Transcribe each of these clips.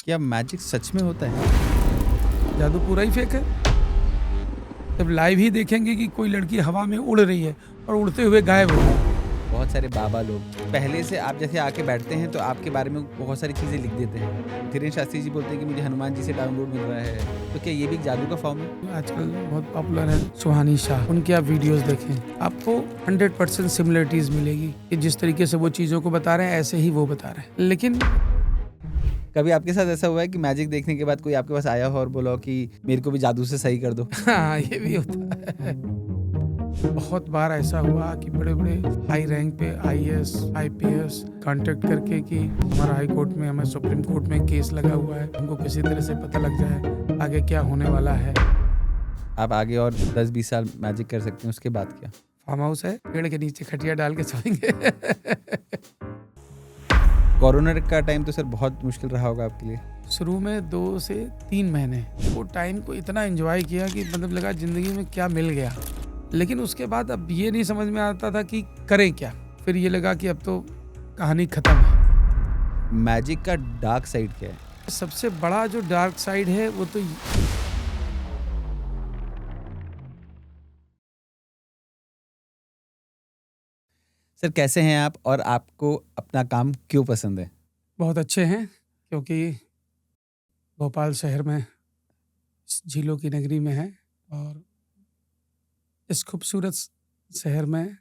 क्या मैजिक सच में होता है? जादू पूरा ही फेक है। जब लाइव ही देखेंगे कि कोई लड़की हवा में उड़ रही है और उड़ते हुए गायब हो गई। बहुत सारे बाबा लोग पहले से आप जैसे आके बैठते हैं तो आपके बारे में बहुत सारी चीज़ें लिख देते हैं। धीरेन्द्र शास्त्री जी बोलते हैं कि मुझे हनुमान जी से डाउनलोड मिल रहा है। तो क्या ये भी एक जादू का फॉर्म है? आजकल बहुत पॉपुलर है सुहानी शाह, उनके आप वीडियोस देखें, आपको 100% सिमिलरिटीज मिलेगी कि जिस तरीके से वो चीज़ों को बता रहे हैं ऐसे ही वो बता रहे हैं। लेकिन कभी आपके साथ ऐसा हुआ है कि मैजिक देखने के बाद कोई आपके पास आया हो और बोला हो कि मेरे को भी जादू से सही कर दो? हाँ, ये भी होता है। बहुत बार ऐसा हुआ कि बड़े बड़े हाई रैंक पे आईएएस आईपीएस कांटेक्ट करके कि हमारा हाई कोर्ट में, हमारे सुप्रीम कोर्ट में केस लगा हुआ है, हमको किसी तरह से पता लग जाए आगे क्या होने वाला है। आप आगे और 10-20 साल मैजिक कर सकते हैं, उसके बाद क्या? फार्म हाउस है, पेड़ के नीचे खटिया डाल के सोएंगे। कोरोना का टाइम तो सर बहुत मुश्किल रहा होगा आपके लिए। शुरू में 2 से 3 महीने वो टाइम को इतना एंजॉय किया कि मतलब लगा जिंदगी में क्या मिल गया। लेकिन उसके बाद अब ये नहीं समझ में आता था कि करें क्या। फिर ये लगा कि अब तो कहानी खत्म है। मैजिक का डार्क साइड क्या है? सबसे बड़ा जो डार्क साइड है वो तो सर कैसे हैं आप और आपको अपना काम क्यों पसंद है? बहुत अच्छे हैं, क्योंकि भोपाल शहर में इस झीलों की नगरी में है और इस खूबसूरत शहर में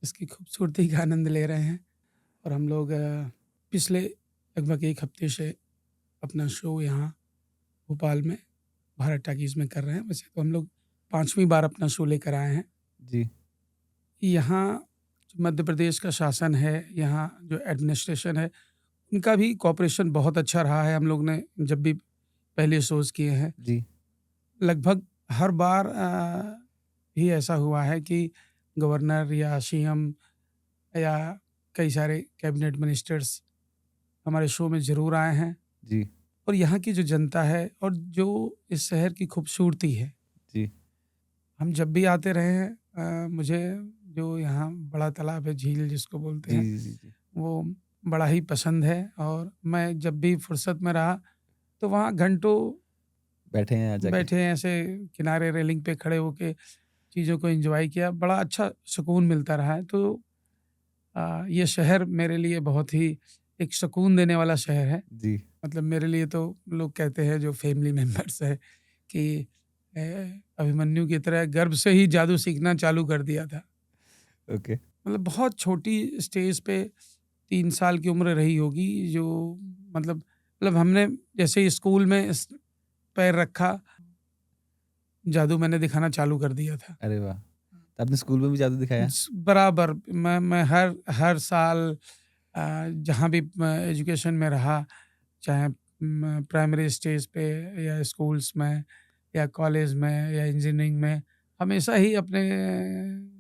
इसकी खूबसूरती का आनंद ले रहे हैं। और हम लोग पिछले लगभग 1 हफ्ते से अपना शो यहाँ भोपाल में भारत टाकीज में कर रहे हैं। वैसे तो हम लोग 5वीं बार अपना शो लेकर आए हैं। जी। यहाँ जो मध्य प्रदेश का शासन है, यहाँ जो एडमिनिस्ट्रेशन है, उनका भी कोऑपरेशन बहुत अच्छा रहा है। हम लोग ने जब भी पहले शोज़ किए हैं, जी। लगभग हर बार ही ऐसा हुआ है कि गवर्नर या सीएम या कई सारे कैबिनेट मिनिस्टर्स हमारे शो में ज़रूर आए हैं। जी। और यहाँ की जो जनता है और जो इस शहर की खूबसूरती है, जी। हम जब भी आते रहे हैं, मुझे जो यहाँ बड़ा तालाब है, झील जिसको बोलते जी, हैं, जी, जी, जी। वो बड़ा ही पसंद है। और मैं जब भी फुर्सत में रहा तो वहाँ घंटों बैठे हैं यहाँ जाके? बैठे हैं, ऐसे किनारे रेलिंग पे खड़े होके चीज़ों को एंजॉय किया। बड़ा अच्छा सुकून मिलता रहा है। तो ये शहर मेरे लिए बहुत ही एक सुकून देने वाला शहर है। जी। मतलब मेरे लिए तो लोग कहते हैं जो फैमिली मेंबर्स है कि अ, अभिमन्यु की तरह गर्भ से ही जादू सीखना चालू कर दिया था। ओके। मतलब बहुत छोटी स्टेज पे 3 साल की उम्र रही होगी, जो मतलब हमने जैसे ही स्कूल में पैर रखा, जादू मैंने दिखाना चालू कर दिया था। अरे वाह! तो आपने स्कूल में भी जादू दिखाया? बराबर मैं हर साल जहाँ भी एजुकेशन में रहा, चाहे प्राइमरी स्टेज पे या स्कूल्स में या कॉलेज में या इंजीनियरिंग में, हमेशा ही अपने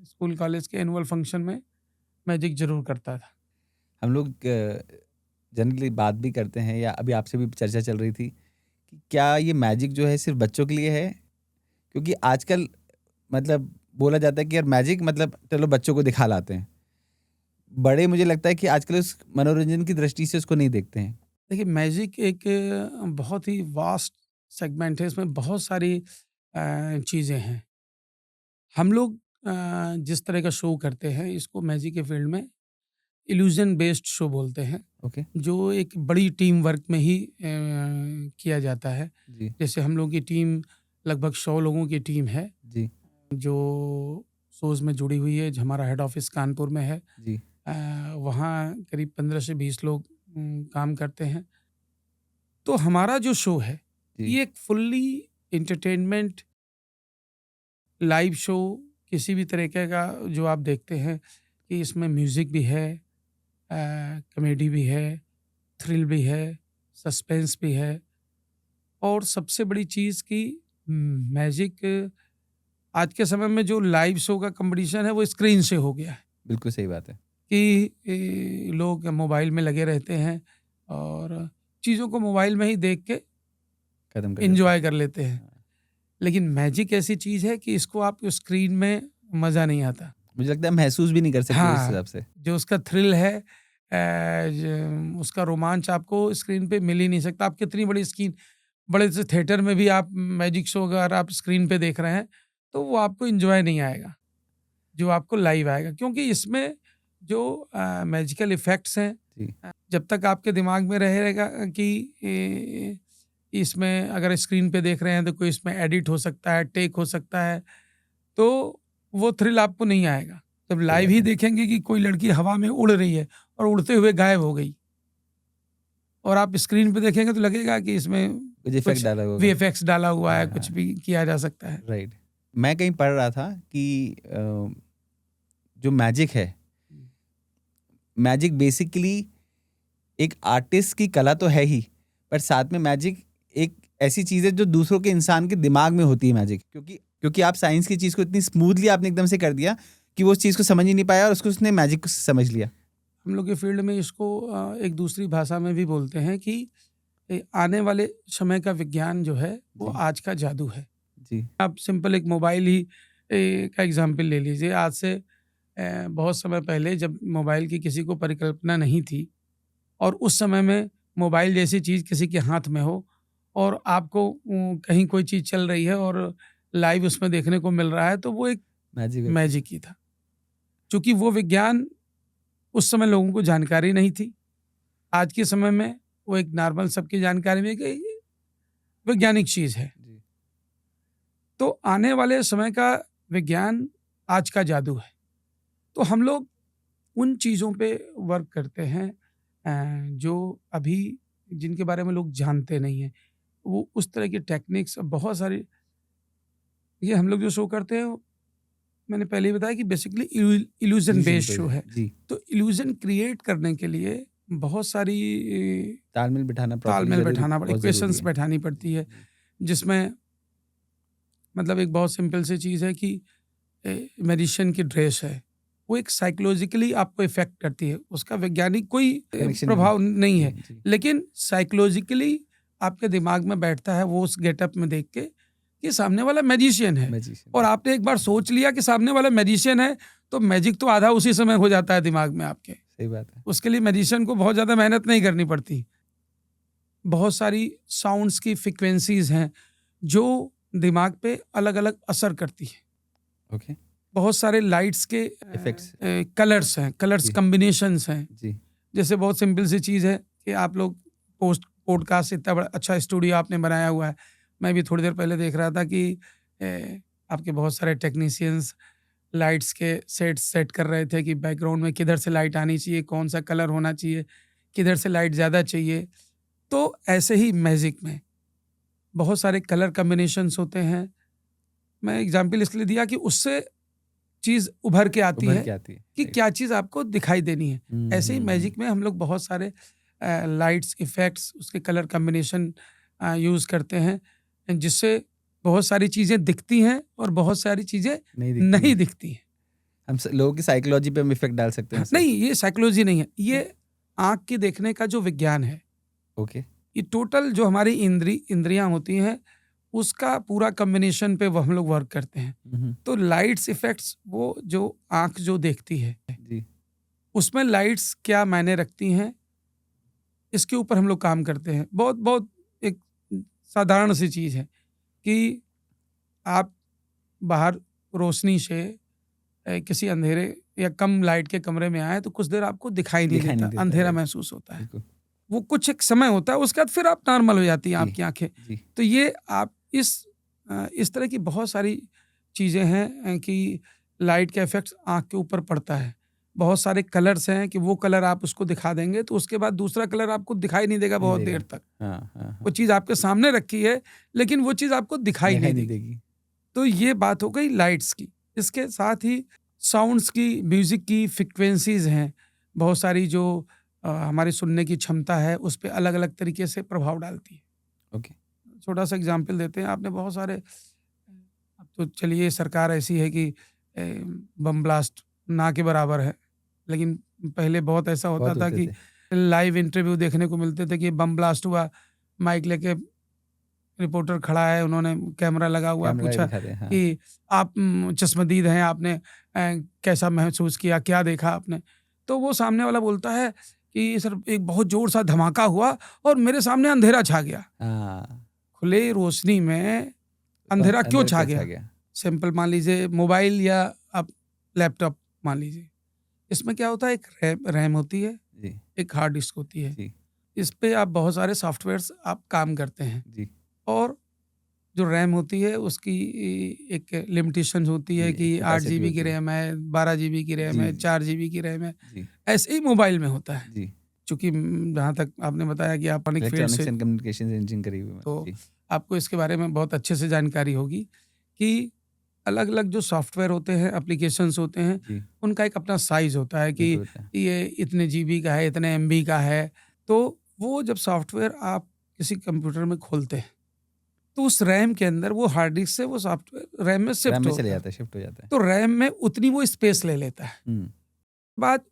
स्कूल कॉलेज के एनुअल फंक्शन में मैजिक ज़रूर करता था। हम लोग जनरली बात भी करते हैं या अभी आपसे भी चर्चा चल रही थी कि क्या ये मैजिक जो है सिर्फ़ बच्चों के लिए है? क्योंकि आजकल मतलब बोला जाता है कि यार मैजिक मतलब चलो बच्चों को दिखा लाते हैं। बड़े मुझे लगता है कि आजकल उस मनोरंजन की दृष्टि से उसको नहीं देखते हैं। देखिए, मैजिक एक बहुत ही वास्ट सेगमेंट है, इसमें बहुत सारी चीज़ें हैं। हम लोग जिस तरह का शो करते हैं, इसको मैजिक के फील्ड में इल्यूज़न बेस्ड शो बोलते हैं, ओके। जो एक बड़ी टीम वर्क में ही किया जाता है। जी। जैसे हम लोगों की टीम लगभग 100 लोगों की टीम है, जी। जो शोज़ में जुड़ी हुई है। हमारा हेड ऑफ़िस कानपुर में है। जी। अ, वहाँ करीब 15 से 20 लोग काम करते हैं। तो हमारा जो शो है, जी। ये एक फुल्ली एंटरटेनमेंट लाइव शो किसी भी तरीके का जो आप देखते हैं कि इसमें म्यूज़िक भी है, कॉमेडी भी है, थ्रिल भी है, सस्पेंस भी है। और सबसे बड़ी चीज़ कि मैजिक आज के समय में जो लाइव शो का कॉम्पिटिशन है वो स्क्रीन से हो गया है बिल्कुल सही बात है। कि लोग मोबाइल में लगे रहते हैं और चीज़ों को मोबाइल में ही देख के खत्म कर देते हैं। एन्जॉय कर लेते हैं। हाँ। लेकिन मैजिक ऐसी चीज़ है कि इसको आप स्क्रीन में मज़ा नहीं आता। मुझे लगता है महसूस भी नहीं कर सकते उस हाँ, हिसाब से। जो उसका थ्रिल है उसका रोमांच आपको स्क्रीन पे मिल ही नहीं सकता। आप कितनी बड़ी स्क्रीन, बड़े से थिएटर में भी आप मैजिक शो अगर आप स्क्रीन पे देख रहे हैं, तो वो आपको एंजॉय नहीं आएगा जो आपको लाइव आएगा, क्योंकि इसमें जो मैजिकल इफेक्ट्स हैं, जी। जब तक आपके दिमाग में रहेगा कि इसमें अगर स्क्रीन पे देख रहे हैं तो कोई इसमें एडिट हो सकता है, टेक हो सकता है, तो वो थ्रिल आपको नहीं आएगा। जब लाइव ही देखेंगे कि कोई लड़की हवा में उड़ रही है और उड़ते हुए गायब हो गई, और आप स्क्रीन पे देखेंगे तो लगेगा कि इसमें कुछ इफेक्ट डाला होगा। वीएफएक्स डाला हुआ है, हाँ, कुछ हाँ। भी किया जा सकता है। राइट। मैं कहीं पढ़ रहा था कि जो मैजिक है, मैजिक बेसिकली एक आर्टिस्ट की कला तो है ही, पर साथ में मैजिक एक ऐसी चीज है जो दूसरों के इंसान के दिमाग में होती है मैजिक, क्योंकि आप साइंस की चीज को इतनी स्मूथली आपने एकदम से कर दिया कि वो उस चीज को समझ ही नहीं पाया और उसको उसने मैजिक को समझ लिया। हम लोग के फील्ड में इसको एक दूसरी भाषा में भी बोलते हैं कि आने वाले समय का विज्ञान जो है वो जी। आज का जादू है। जी। आप सिंपल एक मोबाइल ही का एग्जाम्पल ले लीजिए। आज से बहुत समय पहले जब मोबाइल की किसी को परिकल्पना नहीं थी, और उस समय में मोबाइल जैसी चीज़ किसी के हाथ में हो और आपको कहीं कोई चीज़ चल रही है और लाइव उसमें देखने को मिल रहा है, तो वो एक मैजिक ही था। चूँकि वो विज्ञान उस समय लोगों को जानकारी नहीं थी। आज के समय में वो एक नॉर्मल सबकी जानकारी में कि वैज्ञानिक चीज़ है। जी। तो आने वाले समय का विज्ञान आज का जादू है। तो हम लोग उन चीज़ों पे वर्क करते हैं जो अभी जिनके बारे में लोग जानते नहीं हैं। वो उस तरह की टेक्निक्स बहुत सारी, ये हम लोग जो शो करते हैं मैंने पहले ही बताया कि बेसिकली इल्यूजन बेस्ड शो है। जी। तो इल्यूजन क्रिएट करने के लिए बहुत सारी तालमेल बिठाना तालमेल बैठाना पड़े, इक्वेशंस बैठानी पड़ती है, जिसमें मतलब एक बहुत सिंपल सी चीज़ है कि मैजिशियन की ड्रेस है, वो एक साइकोलॉजिकली आपको इफेक्ट करती है। उसका वैज्ञानिक कोई प्रभाव नहीं है, लेकिन साइकोलॉजिकली आपके दिमाग में बैठता है वो उस गेटअप में देख के कि सामने वाला मैजिशियन है। और आपने एक बार सोच लिया कि सामने वाला मैजिशियन है, तो मैजिक तो आधा उसी समय हो जाता है दिमाग में आपके। सही बात है। उसके लिए मैजिशियन को बहुत ज़्यादा मेहनत नहीं करनी पड़ती। बहुत सारी साउंड्स की फ्रिक्वेंसीज हैं जो दिमाग पे अलग अलग असर करती है। ओके। बहुत सारे लाइट्स के इफेक्ट्स, कलर्स हैं, कलर्स कम्बिनेशंस हैं। जी। जैसे बहुत सिंपल सी चीज़ है कि आप लोग पॉडकास्ट, इतना बड़ा अच्छा स्टूडियो आपने बनाया हुआ है। मैं भी थोड़ी देर पहले देख रहा था कि आपके बहुत सारे टेक्नीशियंस लाइट्स के सेट कर रहे थे कि बैकग्राउंड में किधर से लाइट आनी चाहिए, कौन सा कलर होना चाहिए, किधर से लाइट ज़्यादा चाहिए। तो ऐसे ही मैजिक में बहुत सारे कलर कम्बिनेशंस होते हैं। मैं एग्जांपल इसलिए दिया कि उससे चीज़ उभर के आती है कि क्या चीज़ आपको दिखाई देनी है। ऐसे ही मैजिक में हम लोग बहुत सारे लाइट्स, इफेक्ट्स, उसके कलर कम्बिनेशन यूज़ करते हैं, जिससे बहुत सारी चीज़ें दिखती हैं और बहुत सारी चीज़ें नहीं दिखती हैं। हम लोगों की साइकोलॉजी पे हम इफेक्ट डाल सकते हैं। नहीं, ये साइकोलॉजी नहीं है, ये आँख के देखने का जो विज्ञान है। ओके। ये टोटल जो हमारी इंद्रियां होती हैं उसका पूरा कॉम्बिनेशन पे वो हम लोग वर्क करते हैं। तो लाइट्स, इफेक्ट्स, वो जो आँख जो देखती है जी, उसमें लाइट्स क्या मायने रखती हैं, इसके ऊपर हम लोग काम करते हैं। बहुत बहुत एक साधारण सी चीज़ है कि आप बाहर रोशनी से किसी अंधेरे या कम लाइट के कमरे में आए तो कुछ देर आपको दिखाई नहीं देता, अंधेरा महसूस होता है। वो कुछ एक समय होता है, उसके बाद फिर आप नॉर्मल हो जाती हैं आपकी आंखें। तो ये आप इस तरह की बहुत सारी चीज़ें हैं कि लाइट का इफेक्ट आँख के ऊपर पड़ता है। बहुत सारे कलर्स हैं कि वो कलर आप उसको दिखा देंगे तो उसके बाद दूसरा कलर आपको दिखाई नहीं देगा बहुत देर तक। वो चीज़ आपके सामने रखी है लेकिन वो चीज़ आपको दिखाई नहीं देगी। तो ये बात हो गई लाइट्स की। इसके साथ ही साउंड्स की, म्यूज़िक की फ्रिक्वेंसीज हैं बहुत सारी जो हमारी सुनने की क्षमता है उस पर अलग अलग तरीके से प्रभाव डालती है। ओके। छोटा सा एग्जाम्पल देते हैं। आपने बहुत सारे, अब तो चलिए सरकार ऐसी है कि बम ब्लास्ट ना के बराबर है, लेकिन पहले बहुत ऐसा होता था कि लाइव इंटरव्यू देखने को मिलते थे कि बम ब्लास्ट हुआ, माइक लेके रिपोर्टर खड़ा है, उन्होंने कैमरा लगा हुआ, पूछा कि आप चश्मदीद हैं, आपने कैसा महसूस किया, क्या देखा आपने। तो वो सामने वाला बोलता है कि सर एक बहुत ज़ोर सा धमाका हुआ और मेरे सामने अंधेरा छा गया। हाँ, खुले रोशनी में अंधेरा क्यों छा गया? सिंपल मान लीजिए मोबाइल या आप लैपटॉप मान लीजिए। इसमें क्या होता है, एक रैम होती है, जी, एक हार्ड डिस्क होती है। जी, इस पे आप बहुत सारे सॉफ्टवेयर्स आप काम करते हैं जी, और जो रैम होती है उसकी एक लिमिटेशन होती है जी, कि 8 कैपेसिटी जीबी की होती है। रैम है, 12 जीबी की रैम जी, है, 4 जीबी की रैम है। जी, ऐसे ही मोबाइल में होता है। जी। चूँकि जहाँ तक आपने बताया कि आप इलेक्ट्रॉनिक फील्ड इलेक्ट्रॉनिक्स से, एंड कम्युनिकेशंस इंजीनियरिंग करी हुई है मैंने। तो जी, आपको इसके बारे में बहुत अच्छे से जानकारी होगी कि अलग-अलग जो सॉफ्टवेयर होते हैं, एप्लीकेशंस होते हैं, जी, उनका एक अपना साइज़ होता है कि बिल्कुल होता है। ये इतने जीबी का है, इतने एमबी का है। तो वो जब सॉफ्टवेयर आप किसी कंप्यूटर में खोलते हैं, तो उस रैम के अंदर वो हार्ड डिस्क से वो सॉफ्टवेयर रैम में रैम शिफ्ट में चले होता है। जाता है, शिफ्ट हो जाता है। तो रैम में उतनी वो स्पेस ले लेता है। हुँ, बाद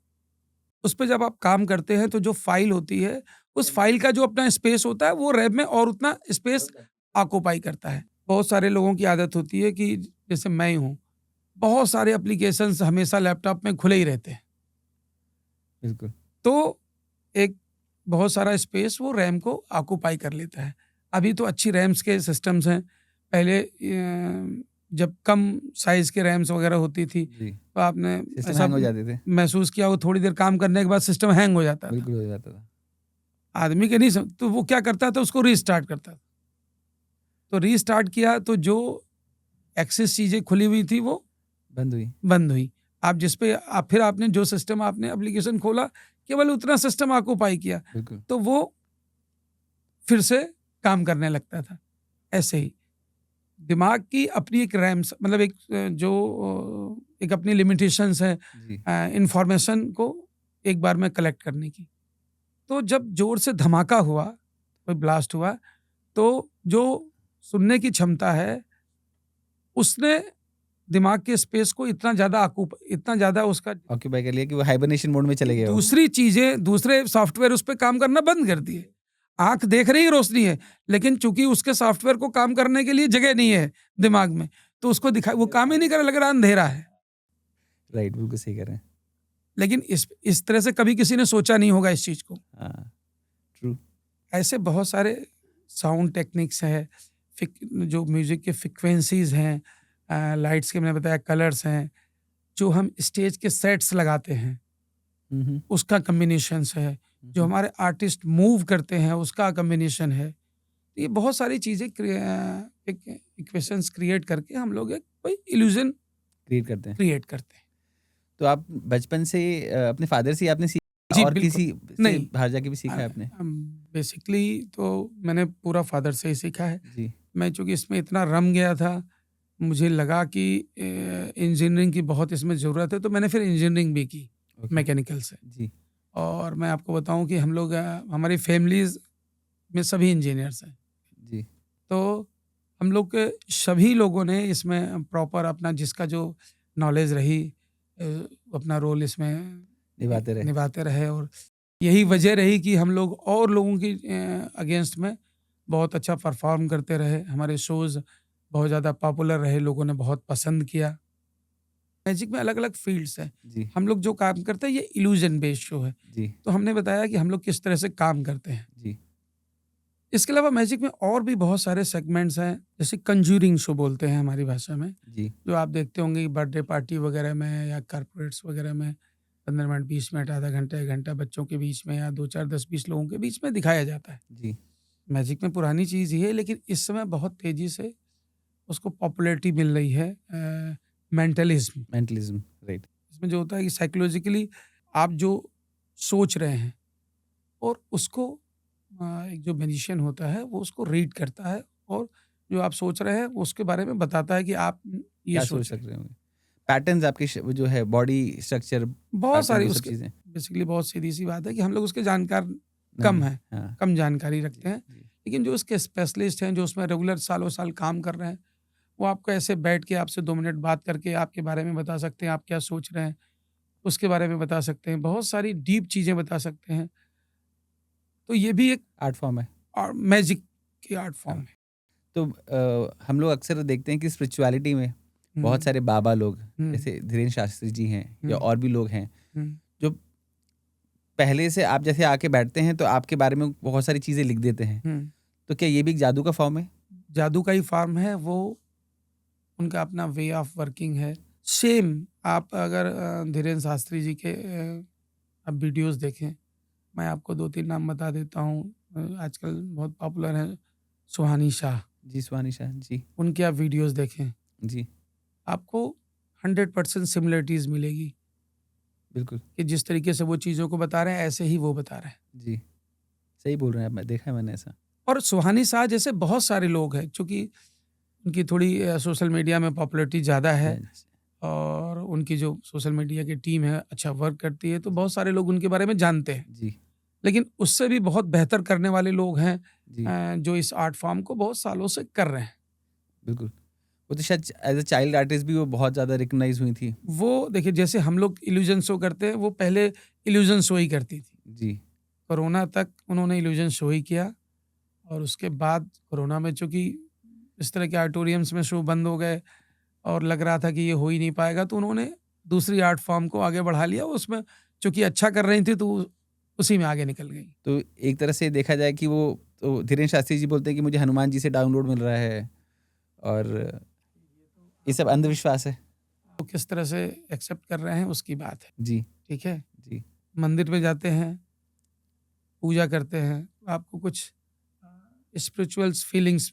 उस पे जब आप काम करते हैं तो जो फ़ाइल होती है, उस फ़ाइल का जो अपना स्पेस होता है वो रैम में और उतना स्पेस ऑक्यूपाई करता है। बहुत सारे लोगों की आदत होती है कि जैसे मैं ही हूँ, बहुत सारे एप्लीकेशंस हमेशा लैपटॉप में खुले ही रहते हैं। बिल्कुल। तो एक बहुत सारा स्पेस वो रैम को ऑक्यूपाई कर लेता है। अभी तो अच्छी रैम्स के सिस्टम्स हैं। पहले जब कम साइज़ के रैम्स वगैरह होती थी, जी, तो आपने सिस्टम ऐसा हैंग हो जाते थे। महसूस किया हो थोड़ी देर काम करने के बाद सिस्टम हैंग हो जाता था। बिल्कुल हो जाता था। आदमी के नहीं तो वो क्या करता था, उसको रीस्टार्ट करता था। तो रीस्टार्ट किया तो जो एक्सेस चीज़ें खुली हुई थी वो बंद हुई। बंद हुई। आप जिस पे आप फिर आपने जो सिस्टम आपने एप्लीकेशन खोला, केवल उतना सिस्टम ऑक्यूपाई किया, बिल्कुल। तो वो फिर से काम करने लगता था। ऐसे ही दिमाग की अपनी एक रैम्स मतलब एक एक अपनी लिमिटेशंस है जी, इंफॉर्मेशन को एक बार में कलेक्ट करने की। तो जब ज़ोर से धमाका हुआ, कोई ब्लास्ट हुआ, तो जो सुनने की क्षमता है, उसने दिमाग के स्पेस को इतना ज़्यादा उसका ऑक्यूपाई कर लिया कि वो हाइबरनेशन मोड में कि चले गए हो। दूसरी चीज़ें, दूसरे सॉफ्टवेयर उस पे काम करना बंद कर दिए। आँख देख रही है रोशनी है, लेकिन चूँकि उसके सॉफ्टवेयर को काम करने के लिए जगह नहीं है दिमाग में, तो उसको वो काम ही नहीं कर रहा, लग रहा अंधेरा है। राइट, बिल्कुल सही कह रहे हैं। लेकिन इस तरह से कभी किसी ने सोचा नहीं होगा इस चीज़ को। हाँ, ट्रू। ऐसे बहुत सारे साउंड टेक्निक्स हैं, जो म्यूज़िक के फ्रीक्वेंसीज़ हैं, लाइट्स के मैंने बताया कलर्स हैं, जो हम स्टेज के सेट्स लगाते हैं, हुँ, हुँ, उसका कॉम्बिनेशंस है, हुँ, जो हुँ। हमारे आर्टिस्ट मूव करते हैं उसका कॉम्बिनेशन है। ये बहुत सारी चीज़ें एक इक्वेशंस क्रिएट करके हम लोग एक कोई इल्यूज़न क्रिएट करते हैं। क्रिएट करते हैं। तो आप बचपन से अपने फादर से ही आपने सीखा जी, और बिल्कुल। किसी से नहीं, बाहर जाके भी सीखा है आपने? बेसिकली तो मैंने पूरा फादर से ही सीखा है। जी, मैं चूँकि इसमें इतना रम गया था, मुझे लगा कि इंजीनियरिंग की बहुत इसमें ज़रूरत है, तो मैंने फिर इंजीनियरिंग भी की, ओके। मैकेनिकल से। जी, और मैं आपको बताऊँ कि हम लोग हमारी फैमिलीज़ में सभी इंजीनियर्स हैं। जी, तो हम लोग के सभी लोगों ने इसमें प्रॉपर अपना जिसका जो नॉलेज रही अ, अपना रोल इसमें निभाते रहे। निभाते रहे और यही वजह रही कि हम लोग और लोगों की अगेंस्ट में बहुत अच्छा परफॉर्म करते रहे। हमारे शोज़ बहुत ज़्यादा पॉपुलर रहे, लोगों ने बहुत पसंद किया। मैजिक में अलग-अलग फ़ील्ड्स हैं। जी, हम लोग जो काम करते हैं ये इल्यूज़न बेस्ड शो है। जी, तो हमने बताया कि हम लोग किस तरह से काम करते हैं। जी, इसके अलावा मैजिक में और भी बहुत सारे सेगमेंट्स हैं, जैसे कंज्यूरिंग शो बोलते हैं हमारी भाषा में, जी, जो आप देखते होंगे कि बर्थडे पार्टी वगैरह में या कॉर्पोरेट्स वगैरह में 15 मिनट, 20 मिनट, आधा घंटा, 1 घंटा बच्चों के बीच में या 2, 4, 10, 20 लोगों के बीच में दिखाया जाता है। जी, मैजिक में पुरानी चीज़ ही है, लेकिन इस समय बहुत तेज़ी से उसको पॉपुलैरिटी मिल रही है मेंटलिज़्म। मेंटलिज़्म, राइट। इसमें जो होता है कि साइकोलॉजिकली आप जो सोच रहे हैं और उसको एक जो मैजिशियन होता है वो उसको रीड करता है और जो आप सोच रहे हैं वो उसके बारे में बताता है कि आप ये क्या सोच सोच रहे सक हैं। रहे होंगे? पैटर्न्स आपके वो जो है बॉडी स्ट्रक्चर बहुत पैटर्न सारी वो सब उसके चीज़ें? बेसिकली बहुत सीधी-सी बात है कि हम लोग उसके जानकार नहीं कम है। हैं, हाँ, कम जानकारी जी, रखते हैं। जी, लेकिन जो उसके स्पेशलिस्ट हैं, जो उसमें रेगुलर सालों-साल काम कर रहे हैं, वो आपको ऐसे बैठ के आपसे 2 मिनट बात करके आपके बारे में बता सकते हैं, आप क्या सोच रहे हैं, उसके बारे में बता सकते हैं। बहुत सारी डीप चीज़ें बता सकते हैं। तो ये भी एक आर्ट फॉर्म है। मैजिक की आर्ट फॉर्म हाँ, है। तो हम लोग अक्सर देखते हैं कि स्पिरिचुअलिटी में बहुत हुँ, सारे बाबा लोग, हुँ, जैसे धीरेन्द्र शास्त्री जी हैं या हुँ, और भी लोग हैं, हुँ, जो पहले से आप जैसे आके बैठते हैं तो आपके बारे में बहुत सारी चीज़ें लिख देते हैं। हम्म, तो क्या ये भी एक जादू का फॉर्म है? जादू का ही फॉर्म है वो, उनका अपना वे ऑफ वर्किंग है। सेम आप अगर धीरेन्द्र शास्त्री जी के आप वीडियोस देखें, मैं आपको 2-3 नाम बता देता हूँ। आजकल बहुत पॉपुलर है सुहानी शाह, जी, सुहानी शाह। जी, उनके आप वीडियोस देखें, जी, आपको 100% सिमिलरिटीज़ मिलेगी बिल्कुल। कि जिस तरीके से वो चीज़ों को बता रहे हैं, ऐसे ही वो बता रहे हैं। जी, सही बोल रहे हैं आप, मैं देखा है मैंने ऐसा। और सुहानी शाह जैसे बहुत सारे लोग हैं, चूँकि उनकी थोड़ी सोशल मीडिया में पॉपुलैरिटी ज़्यादा है और उनकी जो सोशल मीडिया की टीम है अच्छा वर्क करती है, तो बहुत सारे लोग उनके बारे में जानते हैं। जी, लेकिन उससे भी बहुत बेहतर करने वाले लोग हैं जी, जो इस आर्ट फॉर्म को बहुत सालों से कर रहे हैं। बिल्कुल। वो तो शायद एज़ अ चाइल्ड आर्टिस्ट भी वो बहुत ज़्यादा रिकॉग्नाइज़ हुई थी। वो देखिए, जैसे हम लोग इल्यूजन शो करते हैं, वो पहले इल्यूजन शो ही करती थी। जी, कोरोना तक उन्होंने इल्यूजन शो ही किया और उसके बाद कोरोना में चूँकि इस तरह के ऑडिटोरियम्स में शो बंद हो गए और लग रहा था कि ये हो ही नहीं पाएगा, तो उन्होंने दूसरी आर्ट फॉर्म को आगे बढ़ा लिया। उसमें चूँकि अच्छा कर रही थी तो उसी में आगे निकल गई। तो एक तरह से देखा जाए कि वो तो धीरेन्द्र शास्त्री जी बोलते हैं कि मुझे हनुमान जी से डाउनलोड मिल रहा है और ये सब अंधविश्वास है। वो किस तरह से एक्सेप्ट कर रहे हैं उसकी बात है, जी, ठीक है? जी, मंदिर में जाते हैं, पूजा करते हैं, आपको कुछ स्पिरिचुअल्स फीलिंग्स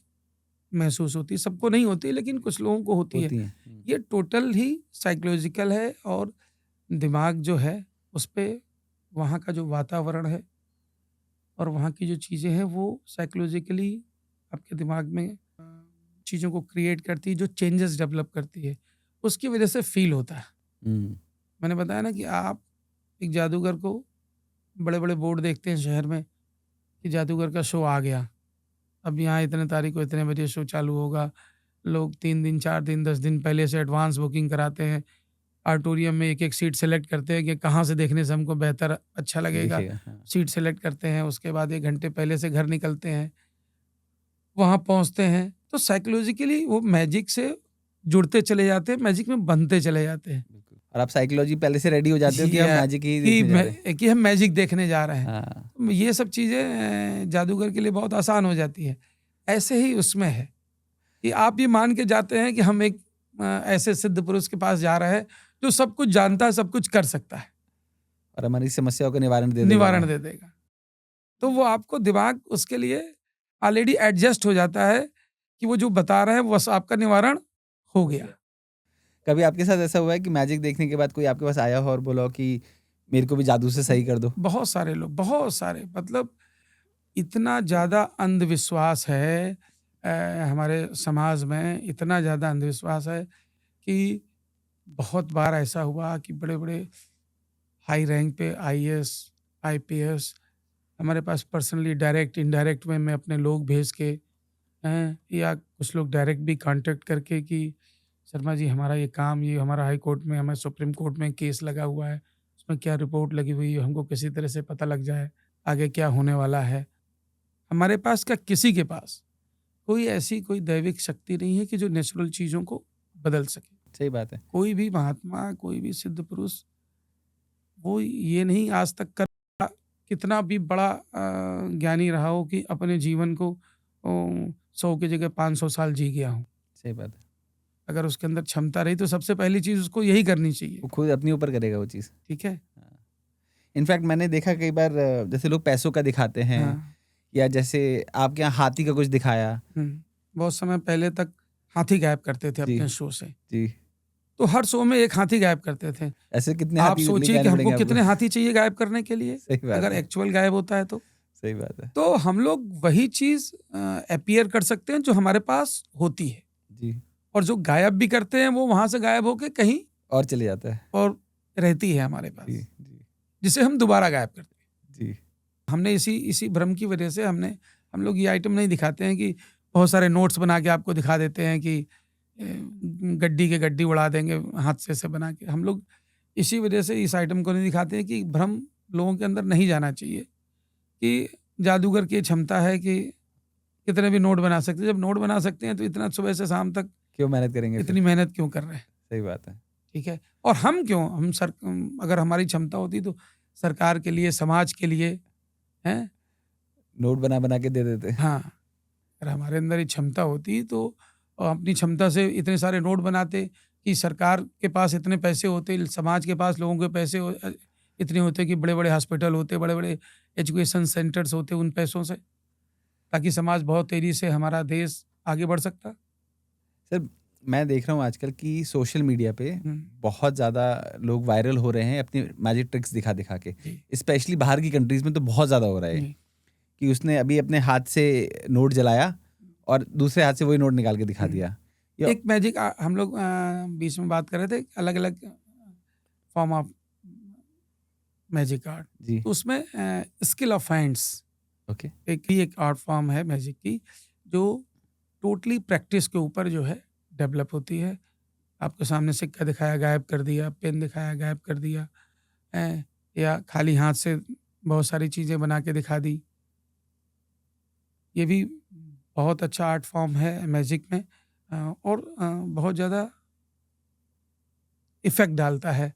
महसूस होती है। सबको नहीं होती लेकिन कुछ लोगों को होती है। होती हैं। ये टोटल ही साइकोलॉजिकल है और दिमाग जो है उस पे वहाँ का जो वातावरण है और वहाँ की जो चीज़ें हैं वो साइकोलॉजिकली आपके दिमाग में चीज़ों को क्रिएट करती है, जो चेंजेस डेवलप करती है, उसकी वजह से फील होता है। हुँ, मैंने बताया ना कि आप एक जादूगर को बड़े-बड़े बोर्ड देखते हैं शहर में कि जादूगर का शो आ गया। अब यहाँ इतने तारीख को इतने बजे शो चालू होगा। लोग 3 दिन, 4 दिन, 10 दिन पहले से एडवांस बुकिंग कराते हैं। ऑडिटोरियम में एक-एक सीट सेलेक्ट करते हैं कि कहाँ से देखने से हमको बेहतर अच्छा लगेगा। दिखेगा, हाँ। सीट सेलेक्ट करते हैं, उसके बाद 1 घंटे पहले से घर निकलते हैं, वहाँ पहुँचते हैं, तो साइकोलॉजिकली वो मैजिक से जुड़ते चले जाते हैं, मैजिक में बनते चले जाते हैं। बिल्कुल। और आप साइकोलॉजी पहले से रेडी हो जाते हो कि हम या मैजिक ही कि देखने जा रहे हैं। मैं कि हम मैजिक देखने जा रहे हैं। हाँ, ये सब चीज़ें जादूगर के लिए बहुत आसान हो जाती है। ऐसे ही उसमें है कि आप ये मान के जाते हैं कि हम एक ऐसे सिद्ध पुरुष के पास जा रहे हैं जो सब कुछ जानता है, सब कुछ कर सकता है, और हमारी समस्याओं का निवारण दे देगा निवारण वो। दे देगा। तो वो आपको दिमाग उसके लिए ऑलरेडी एडजस्ट हो जाता है कि वो जो बता रहा है वो बस आपका निवारण हो गया। कभी आपके साथ ऐसा हुआ है कि मैजिक देखने के बाद कोई आपके पास आया हो और बोला हो कि मेरे को भी जादू से सही कर दो? बहुत सारे लोग, बहुत सारे, मतलब इतना ज़्यादा अंधविश्वास है हमारे समाज में, इतना ज़्यादा अंधविश्वास है कि बहुत बार ऐसा हुआ कि बड़े-बड़े हाई रैंक पे आईएएस, आईपीएस हमारे पास पर्सनली डायरेक्ट, इनडायरेक्ट में मैं अपने लोग भेज के या कुछ लोग डायरेक्ट भी कांटेक्ट करके कि शर्मा जी हमारा ये काम, ये हमारा हाई कोर्ट में, हमें सुप्रीम कोर्ट में केस लगा हुआ है, उसमें क्या रिपोर्ट लगी हुई है, हमको किसी तरह से पता लग जाए आगे क्या होने वाला है। हमारे पास क्या, किसी के पास कोई ऐसी कोई दैविक शक्ति नहीं है कि जो नेचुरल चीज़ों को बदल सके। सही बात है। कोई भी महात्मा, कोई भी सिद्ध पुरुष वो ये नहीं आज तक कर, कितना भी बड़ा ज्ञानी रहा हो कि अपने जीवन को 100 की जगह 500 साल जी गया हो। सही बात है। अगर उसके अंदर क्षमता रही तो सबसे पहली चीज़ उसको यही करनी चाहिए, वो खुद अपने ऊपर करेगा वो चीज़। ठीक है? हाँ। इनफैक्ट मैंने देखा कई बार जैसे लोग पैसों का दिखाते हैं हाँ। या जैसे आपके यहाँ हाथी का कुछ दिखाया। बहुत समय पहले तक हाथी गायब करते थे जी, अपने शो से। जी। तो हर शो में एक हाथी गायब करते थे। ऐसे कितने आप हाथी लेके सोचिए कि आने हमको पड़ेंगे कितने आपको? हाथी चाहिए गायब करने के लिए, सही बात अगर है। एक्चुअल गायब होता है तो। सही बात है। तो हम लोग वही चीज़ अपीयर कर सकते हैं जो हमारे पास होती है, जी, और जो गायब भी करते हैं वो वहाँ से गायब होके कहीं और चले जाता है। और रहती है हमारे पास, जी, जी, जिसे हम दोबारा गायब करते हैं। जी। हमने इसी इसी भ्रम की वजह से हम लोग ये आइटम नहीं दिखाते हैं कि बहुत सारे नोट्स बना के आपको दिखा देते हैं कि गड्डी के गड्डी उड़ा देंगे हाथ से बना के। हम लोग इसी वजह से इस आइटम को नहीं दिखाते हैं कि भ्रम लोगों के अंदर नहीं जाना चाहिए कि जादूगर की क्षमता है कि कितने भी नोट बना सकते हैं। जब नोट बना सकते हैं तो इतना सुबह से शाम तक क्यों मेहनत करेंगे फिर? इतनी मेहनत क्यों कर रहे हैं, सही बात है। ठीक है? और हम क्यों, हम सर, अगर हमारी क्षमता होती तो सरकार के लिए, समाज के लिए, हैं? नोट बना बना के दे देते। हाँ, अगर हमारे अंदर ये क्षमता होती तो अपनी क्षमता से इतने सारे नोट बनाते कि सरकार के पास इतने पैसे होते, समाज के पास लोगों के पैसे इतने होते कि बड़े-बड़े हॉस्पिटल होते, बड़े-बड़े एजुकेशन सेंटर्स होते उन पैसों से, ताकि समाज बहुत तेज़ी से हमारा देश आगे बढ़ सकता। सर, मैं देख रहा हूँ आजकल कि सोशल मीडिया पे हुँ, बहुत ज़्यादा लोग वायरल हो रहे हैं अपनी मैजिक ट्रिक्स दिखा-दिखा के। जी, स्पेशली बाहर की कंट्रीज़ में तो बहुत ज़्यादा हो रहा है जी। कि उसने अभी अपने हाथ से नोट जलाया और दूसरे हाथ से वही नोट निकाल के दिखा हुँ। दिया। या एक मैजिक हम लोग बीच में बात कर रहे थे अलग-अलग फॉर्म ऑफ मैजिक आर्ट। जी, तो उसमें स्किल ऑफ हैंड्स ओके। एक आर्ट फॉर्म है मैजिक की, जो टोटली प्रैक्टिस के ऊपर जो है डेवलप होती है। आपके सामने सिक्का दिखाया, गायब कर दिया, पेन दिखाया, गायब कर दिया, या खाली हाथ से बहुत सारी चीज़ें बना के दिखा दी। ये भी बहुत अच्छा आर्ट फॉर्म है मैजिक में, और बहुत ज़्यादा इफ़ेक्ट डालता है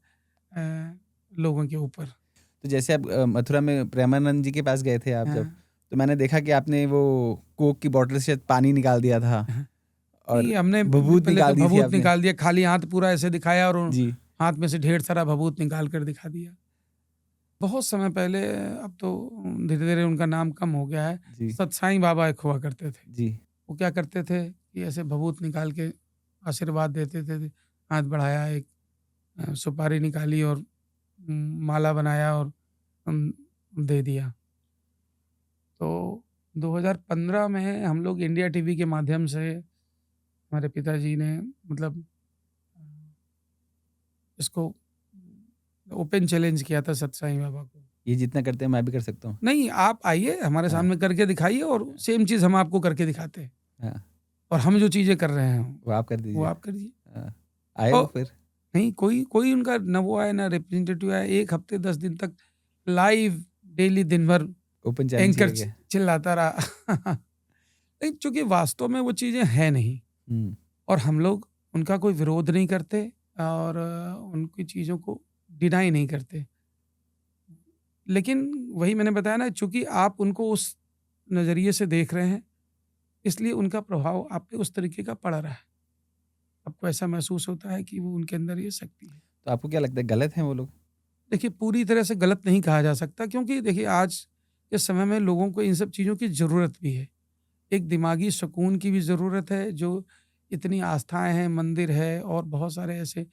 लोगों के ऊपर। तो जैसे आप मथुरा में प्रेमानंद जी के पास गए थे आप हाँ, जब, तो मैंने देखा कि आपने वो कोक की बॉटल से पानी निकाल दिया था हाँ। और नहीं, हमने भभूत पहले तो निकाल दी थी भभूत आपने। निकाल दिया, खाली हाथ पूरा ऐसे दिखाया और जी, हाथ में से ढेर सारा भभूत निकाल कर दिखा दिया। बहुत समय पहले, अब तो धीरे-धीरे उनका नाम कम हो गया है। जी, सत्साई बाबा एक हुआ करते थे। जी। वो क्या करते थे कि ऐसे भभूत निकाल के आशीर्वाद देते थे। हाथ बढ़ाया, एक सुपारी निकाली और माला बनाया और उम, दे दिया। तो 2015 में हम लोग इंडिया टीवी के माध्यम से हमारे पिताजी ने मतलब अ, इसको ओपन चैलेंज किया था सत्साई बाबा को। ये जितना करते हैं मैं भी कर सकता हूँ। नहीं, आप आइए हमारे हाँ, सामने करके दिखाइए और सेम चीज़ हम आपको करके दिखाते हैं, हाँ, और हम जो चीज़ें कर रहे हैं वो आप कर वो दीजिए। आप करिए। हाँ, आए और वो फिर? नहीं, कोई कोई उनका ना वो आया ना रिप्रेजेंटेटिव आया। 1 हफ्ते 10 दिन तक लाइव डेली दिन भर ओपन चैलेंज एंकर किया गया। चिल्लाता रहा। नहीं, चूँकि वास्तव में वो चीज़ें हैं नहीं, हुँ, और हम लोग उनका कोई विरोध नहीं करते और उनकी चीज़ों को डिनाई नहीं करते। लेकिन वही मैंने बताया ना, चूँकि आप उनको उस नज़रिए से देख रहे हैं, इसलिए उनका प्रभाव आप पे उस तरीके का पड़ रहा है। आपको ऐसा महसूस होता है कि वो उनके अंदर ये शक्ति है। तो आपको क्या लगता है गलत हैं वो लोग? देखिए, पूरी तरह से गलत नहीं कहा जा सकता, क्योंकि देखिए आज के समय में लोगों को इन सब चीज़ों की ज़रूरत भी है। एक दिमागी सुकून की भी ज़रूरत है, जो इतनी आस्थाएँ हैं, मंदिर है और बहुत सारे ऐसे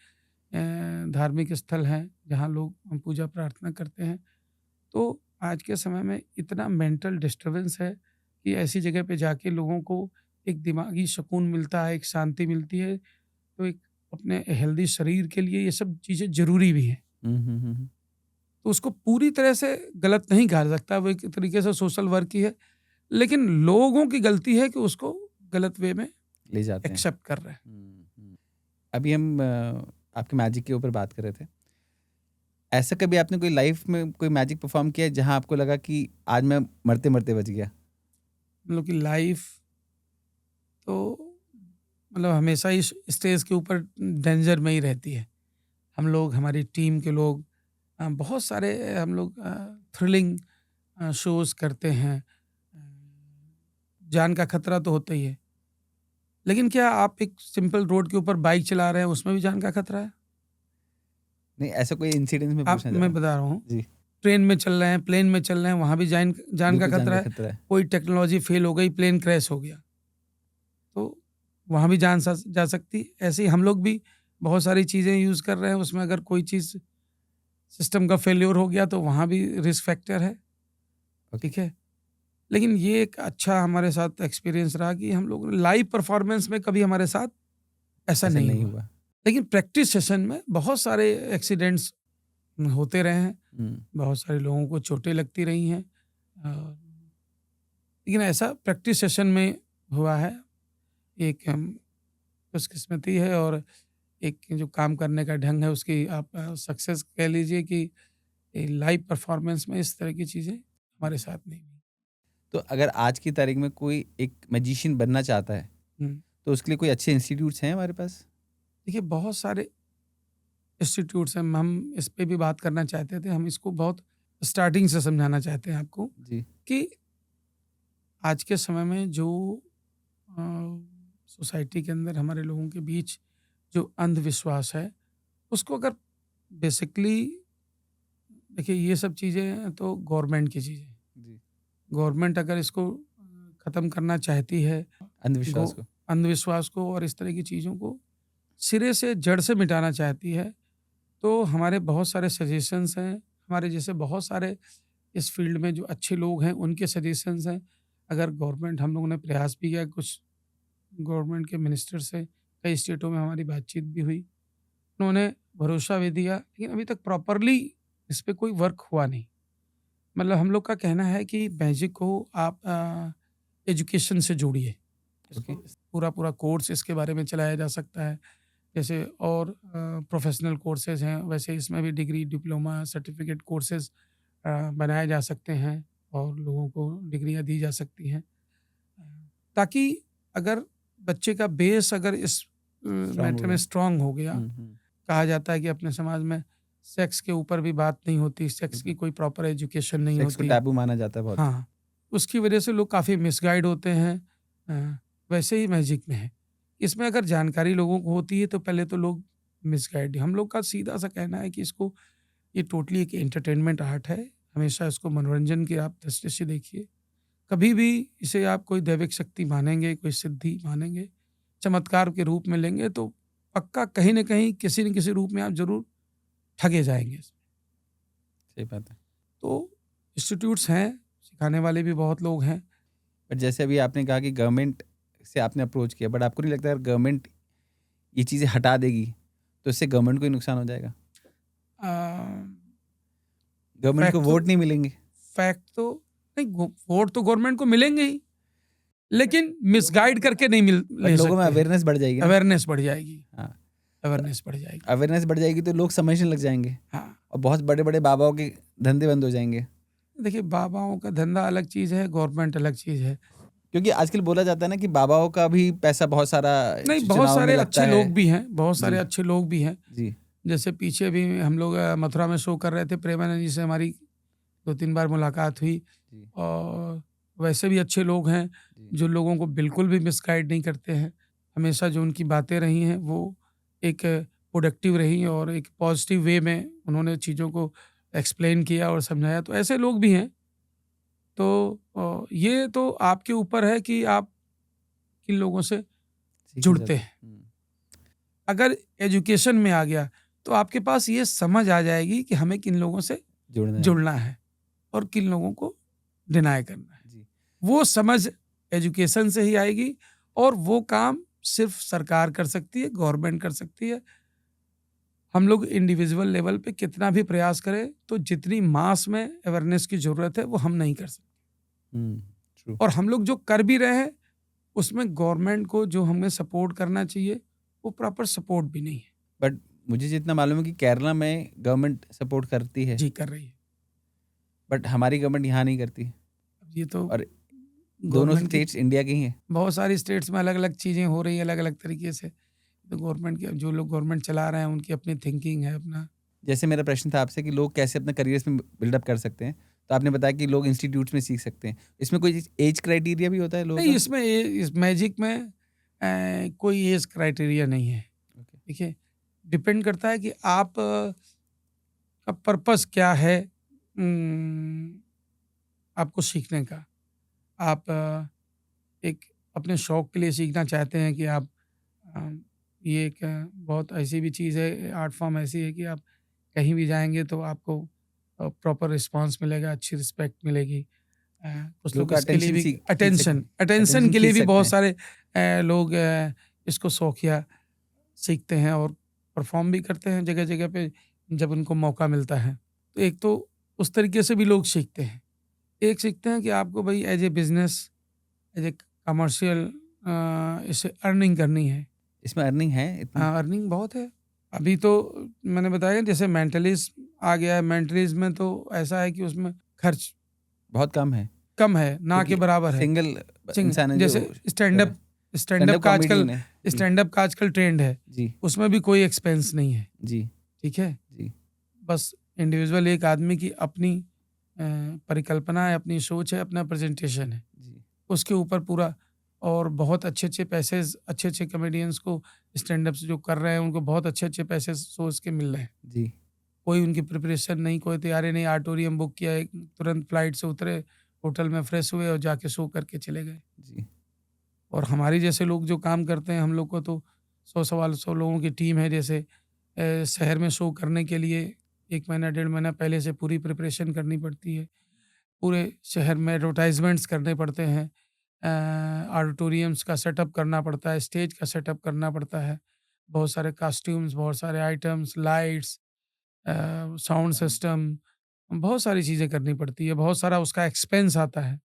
धार्मिक स्थल हैं, जहाँ लोग पूजा प्रार्थना करते हैं। तो आज के समय में इतना मेंटल डिस्टर्बेंस है कि ऐसी जगह पे जाके लोगों को एक दिमागी सुकून मिलता है, एक शांति मिलती है। तो एक अपने हेल्दी शरीर के लिए ये सब चीज़ें ज़रूरी भी हैं। हुँ, हुँ, हुँ, हुँ। तो उसको पूरी तरह से गलत नहीं कहा जा सकता, वो एक तरीके से सोशल वर्क ही है। लेकिन लोगों की गलती है कि उसको गलत वे में ले जाते हैं। एक्सेप्ट कर रहे हैं। हुँ, हुँ। अभी हम आपके मैजिक के ऊपर बात कर रहे थे। ऐसा कभी आपने कोई लाइफ़ में कोई मैजिक परफ़ॉर्म किया है जहाँ आपको लगा कि आज मैं मरते-मरते बच गया? हम लोग की लाइफ तो मतलब हमेशा ही स्टेज के ऊपर डेंजर में ही रहती है। हम लोग, हमारी टीम के लोग, बहुत सारे हम लोग थ्रिलिंग शोज़ करते हैं। अ, जान का खतरा तो होता ही है। लेकिन क्या आप एक सिंपल रोड के ऊपर बाइक चला रहे हैं, उसमें भी जान का खतरा है? नहीं, ऐसा कोई इंसिडेंस मैं आप पूछना चाह रहा मैं हूँ। बता रहा हूँ, जी, ट्रेन में चल रहे हैं, प्लेन में चल रहे हैं, वहाँ भी जान जान का बिल्कुल जान खतरा का है। खतरा है। कोई टेक्नोलॉजी फ़ेल हो गई, प्लेन क्रैश हो गया, तो वहाँ भी जान जा सकती है। ऐसे ही हम लोग भी बहुत सारी चीज़ें यूज़ कर रहे हैं, उसमें अगर कोई चीज़ सिस्टम का फेल्योर हो गया तो वहाँ भी रिस्क फैक्टर है, ओके, ठीक है? लेकिन ये एक अच्छा हमारे साथ एक्सपीरियंस रहा कि हम लोग लाइव परफ़ॉर्मेंस में कभी हमारे साथ ऐसा ऐसा नहीं नहीं हुआ। हुआ। लेकिन प्रैक्टिस सेशन में बहुत सारे एक्सीडेंट्स होते रहे हैं, हुँ, बहुत सारे लोगों को चोटें लगती रही हैं। लेकिन ऐसा प्रैक्टिस सेशन में हुआ है, एक खुशकिस्मती है, और एक जो काम करने का ढंग है उसकी आप सक्सेस कह लीजिए कि लाइव परफॉर्मेंस में इस तरह की चीज़ें हमारे साथ नहीं हुई। तो अगर आज की तारीख में कोई एक मैजिशियन बनना चाहता है, हुँ। तो उसके लिए कोई अच्छे इंस्टीट्यूट्स हैं हमारे पास? देखिए, बहुत सारे इंस्टीट्यूट्स हैं, हम इस पे भी बात करना चाहते थे। हम इसको बहुत स्टार्टिंग से समझाना चाहते हैं आपको जी। कि आज के समय में जो अ, सोसाइटी के अंदर हमारे लोगों के बीच जो अंधविश्वास है, उसको अगर बेसिकली देखिए, ये सब चीज़ें तो गवर्नमेंट की चीज़ें हैं। जी। गवर्नमेंट अगर इसको ख़त्म करना चाहती है, गो अंधविश्वास को। अंधविश्वास को और इस तरह की चीज़ों को सिरे से जड़ से मिटाना चाहती है, तो हमारे बहुत सारे सजेशंस हैं। हमारे जैसे बहुत सारे इस फील्ड में जो अच्छे लोग हैं, उनके सजेशंस हैं। अगर गवर्नमेंट, हम लोगों ने प्रयास भी किया, कुछ गवर्नमेंट के मिनिस्टर से कई स्टेटों में हमारी बातचीत भी हुई। उन्होंने भरोसा भी दिया, लेकिन अभी तक प्रॉपरली इस पे कोई वर्क हुआ नहीं। मतलब हम लोग का कहना है कि मैजिक को आप एजुकेशन से जोड़िए। इसको ओके। पूरा कोर्स इसके बारे में चलाया जा सकता है। जैसे और प्रोफेशनल कोर्सेज़ हैं, वैसे इसमें भी डिग्री, डिप्लोमा, सर्टिफ़िकेट कोर्सेज़ बनाए जा सकते हैं और लोगों को डिग्रियाँ दी जा सकती हैं। ताकि अगर बच्चे का बेस अगर इस स्ट्रांग हो मैटर में गया। स्ट्रॉन्ग हो गया, हुँ। कहा जाता है कि अपने समाज में सेक्स के ऊपर भी बात नहीं होती, सेक्स की बिल्कुल। कोई प्रॉपर एजुकेशन नहीं सेक्स को होती। टैबू माना जाता है बहुत। हाँ, उसकी वजह से लोग काफ़ी मिसगाइड होते हैं। वैसे ही मैजिक में है। इसमें अगर जानकारी लोगों को होती है तो पहले तो लोग मिसगाइड, हम लोग का सीधा-सा कहना है कि इसको, ये टोटली एक एंटरटेनमेंट आर्ट है। हमेशा इसको मनोरंजन की आप दृष्टि से देखिए। कभी भी इसे आप कोई दैविक शक्ति मानेंगे, कोई सिद्धि मानेंगे, चमत्कार के रूप में लेंगे, तो पक्का कहीं न कहीं, किसी न किसी रूप में आप ज़रूर ठगे जाएँगे। सही बात है। तो इंस्टीट्यूट्स हैं, सिखाने वाले भी बहुत लोग हैं। बट जैसे अभी आपने कहा कि गवर्नमेंट से आपने अप्रोच किया, बट आपको नहीं लगता अगर गवर्नमेंट ये चीज़ें हटा देगी, तो इससे गवर्नमेंट को ही नुकसान हो जाएगा? अ, गवर्नमेंट को फैक्ट तो वोट नहीं मिलेंगे। फैक्ट तो नहीं, वोट तो गवर्नमेंट को मिलेंगे ही, लेकिन मिसगाइड करके नहीं बट ले लोगों में सकते हैं। अवेयरनेस बढ़ जाएगी ना। अवेयरनेस बढ़ जाएगी, हाँ। अवेयरनेस बढ़ जाएगी। अवेयरनेस बढ़ जाएगी तो लोग समझने लग जाएंगे हाँ, और बहुत बड़े-बड़े बाबाओं के धंधे बंद हो जाएंगे। देखिए, बाबाओं का धंधा अलग चीज़ है, गवर्नमेंट अलग चीज़ है। क्योंकि आजकल बोला जाता है ना कि बाबाओं का भी पैसा बहुत सारा नहीं, बहुत चुनाव में सारे लगता अच्छे है। लोग भी हैं, बहुत सारे जी। अच्छे लोग भी हैं। जी। जैसे पीछे भी हम लोग मथुरा में शो कर रहे थे, प्रेमानंद जी से हमारी 2-3 बार मुलाकात हुई। जी। और वैसे भी अच्छे लोग हैं, जी। जो लोगों को बिल्कुल भी मिसगाइड नहीं करते हैं। हमेशा जो उनकी बातें रही हैं, वो एक प्रोडक्टिव रही और एक पॉजिटिव वे में उन्होंने चीज़ों को एक्सप्लेन किया और समझाया, तो ऐसे लोग भी हैं। तो ये तो आपके ऊपर है कि आप किन लोगों से सीखना जुड़ते चाहते हैं। हैं। अगर एजुकेशन में आ गया, तो आपके पास ये समझ आ जाएगी कि हमें किन लोगों से जुड़ना है। जुड़ना है और किन लोगों को डिनाय करना है। जी। वो समझ एजुकेशन से ही आएगी और वो काम सिर्फ सरकार कर सकती है, गवर्नमेंट कर सकती है। हम लोग इंडिविजुअल लेवल पे कितना भी प्रयास करें, तो जितनी मास में अवेयरनेस की ज़रूरत है, वो हम नहीं कर सकते। ट्रू। और हम लोग जो कर भी रहे हैं, उसमें गवर्नमेंट को जो हमें सपोर्ट करना चाहिए, वो प्रॉपर सपोर्ट भी नहीं है। बट मुझे जितना मालूम है कि केरला में गवर्नमेंट सपोर्ट करती है, जी, कर रही है। बट हमारी गवर्नमेंट यहाँ नहीं करती। अब ये तो और दोनों गवर्नमेंट की, स्टेट्स इंडिया की ही हैं। बहुत सारी स्टेट्स में अलग-अलग चीज़ें हो रही हैं, अलग-अलग तरीके से। तो गवर्नमेंट के, जो लोग गवर्नमेंट चला रहे हैं, उनकी अपनी थिंकिंग है अपना। जैसे मेरा प्रश्न था आपसे कि लोग कैसे अपने करियर्स में बिल्डअप कर सकते हैं, तो आपने बताया कि लोग इंस्टीट्यूट्स में सीख सकते हैं। इसमें कोई एज क्राइटेरिया भी होता है लोगों नहीं, का? इसमें इस मैजिक में कोई एज क्राइटेरिया नहीं है। ओके। देखिए, डिपेंड करता है कि आप का पर्पस क्या है आपको सीखने का। आप एक अपने शौक के लिए सीखना चाहते हैं कि आप अ, ये एक बहुत ऐसी भी चीज़ है, आर्ट फॉर्म ऐसी है कि आप कहीं भी जाएँगे तो आपको प्रॉपर रिस्पॉन्स मिलेगा, अच्छी रिस्पेक्ट मिलेगी। कुछ लोग लोग का इसके लिए अटेंशन भी खींच सकते अटेंशन हैं। अटेंशन अटेंशन के लिए खींच भी सकते बहुत हैं। सारे लोग इसको शौकिया सीखते हैं और परफॉर्म भी करते हैं जगह-जगह पे जब उनको मौका मिलता है। तो एक तो उस तरीके से भी लोग सीखते हैं। एक सीखते हैं कि आपको भई as a business, as a commercial इससे अर्निंग करनी है। इसमें अर्निंग है इतनी? हाँ, अर्निंग बहुत है। अभी तो मैंने बताया, जैसे मेंटलिज़्म आ गया है, मेंटलिज़्म में तो ऐसा है कि उसमें खर्च बहुत कम है, कम है, ना के क्योंकि बराबर है। सिंगल इंसान है जो जैसे कर रहा है। स्टैंड-अप का आजकल कॉमेडियन है। जी। स्टैंड-अप का आजकल ट्रेंड है, जी। उसमें भी कोई एक्सपेंस नहीं है, जी। ठीक है? जी। बस इंडिविजुअल एक आदमी की अपनी परिकल्पना है, अपनी सोच है, अपना प्रेजेंटेशन है, जी, उसके ऊपर पूरा। और बहुत अच्छे-अच्छे पैसेज़, अच्छे-अच्छे कॉमेडियंस को, स्टैंड अप्स जो कर रहे हैं, उनको बहुत अच्छे-अच्छे पैसे सोच के मिल रहे हैं। जी, कोई उनकी प्रिपरेशन नहीं, कोई तैयारी नहीं, ऑडिटोरियम बुक किया, एक तुरंत फ्लाइट से उतरे, होटल में फ्रेश हुए और जाके शो करके चले गए। जी, और हमारी जैसे लोग जो काम करते हैं, हम लोग को तो 100 सवा 100 लोगों की टीम है। जैसे शहर में शो करने के लिए 1 महीना, 1.5 महीना पहले से पूरी प्रिपरेशन करनी पड़ती है। पूरे शहर में एडवर्टाइज़मेंट्स करने पड़ते हैं। ऑडिटोरियम्स का सेटअप करना पड़ता है, स्टेज का सेटअप करना पड़ता है। बहुत सारे कॉस्ट्यूम्स, बहुत सारे आइटम्स, लाइट्स, साउंड सिस्टम, बहुत सारी चीज़ें करनी पड़ती है। बहुत सारा उसका एक्सपेंस आता है।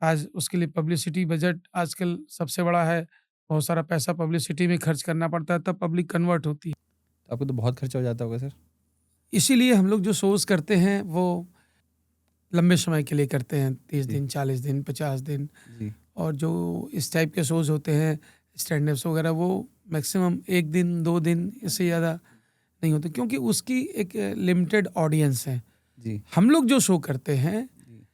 आज उसके लिए पब्लिसिटी बजट आजकल सबसे बड़ा है। बहुत सारा पैसा पब्लिसिटी में खर्च करना पड़ता है, तब पब्लिक कन्वर्ट होती है। तो आपको तो बहुत खर्चा हो जाता होगा सर? इसीलिए हम लोग जो शोज़ करते हैं वो लंबे समय के लिए करते हैं, 30 जी, दिन, 40 दिन, 50 दिन। जी, और जो इस टाइप के शोज़ होते हैं, स्टैंड अप्स वगैरह, वो मैक्सिमम 1 दिन, 2 दिन, इससे ज़्यादा नहीं होते, क्योंकि उसकी एक लिमिटेड ऑडियंस है। जी, हम लोग जो शो करते हैं, जी,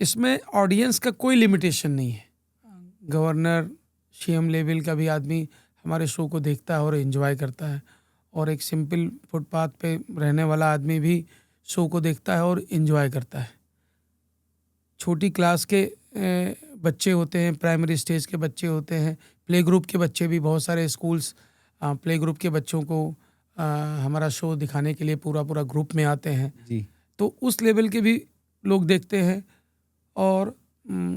इसमें ऑडियंस का कोई लिमिटेशन नहीं है। गवर्नर, सीएम लेवल का भी आदमी हमारे शो को देखता है और एंजॉय करता है। और एक सिंपल फुटपाथ पे रहने वाला आदमी भी शो को देखता है और एंजॉय करता है। छोटी क्लास के बच्चे होते हैं, प्राइमरी स्टेज के बच्चे होते हैं, प्ले ग्रुप के बच्चे भी, बहुत सारे स्कूल्स प्ले ग्रुप के बच्चों को हमारा शो दिखाने के लिए पूरा पूरा ग्रुप में आते हैं। जी, तो उस लेवल के भी लोग देखते हैं। और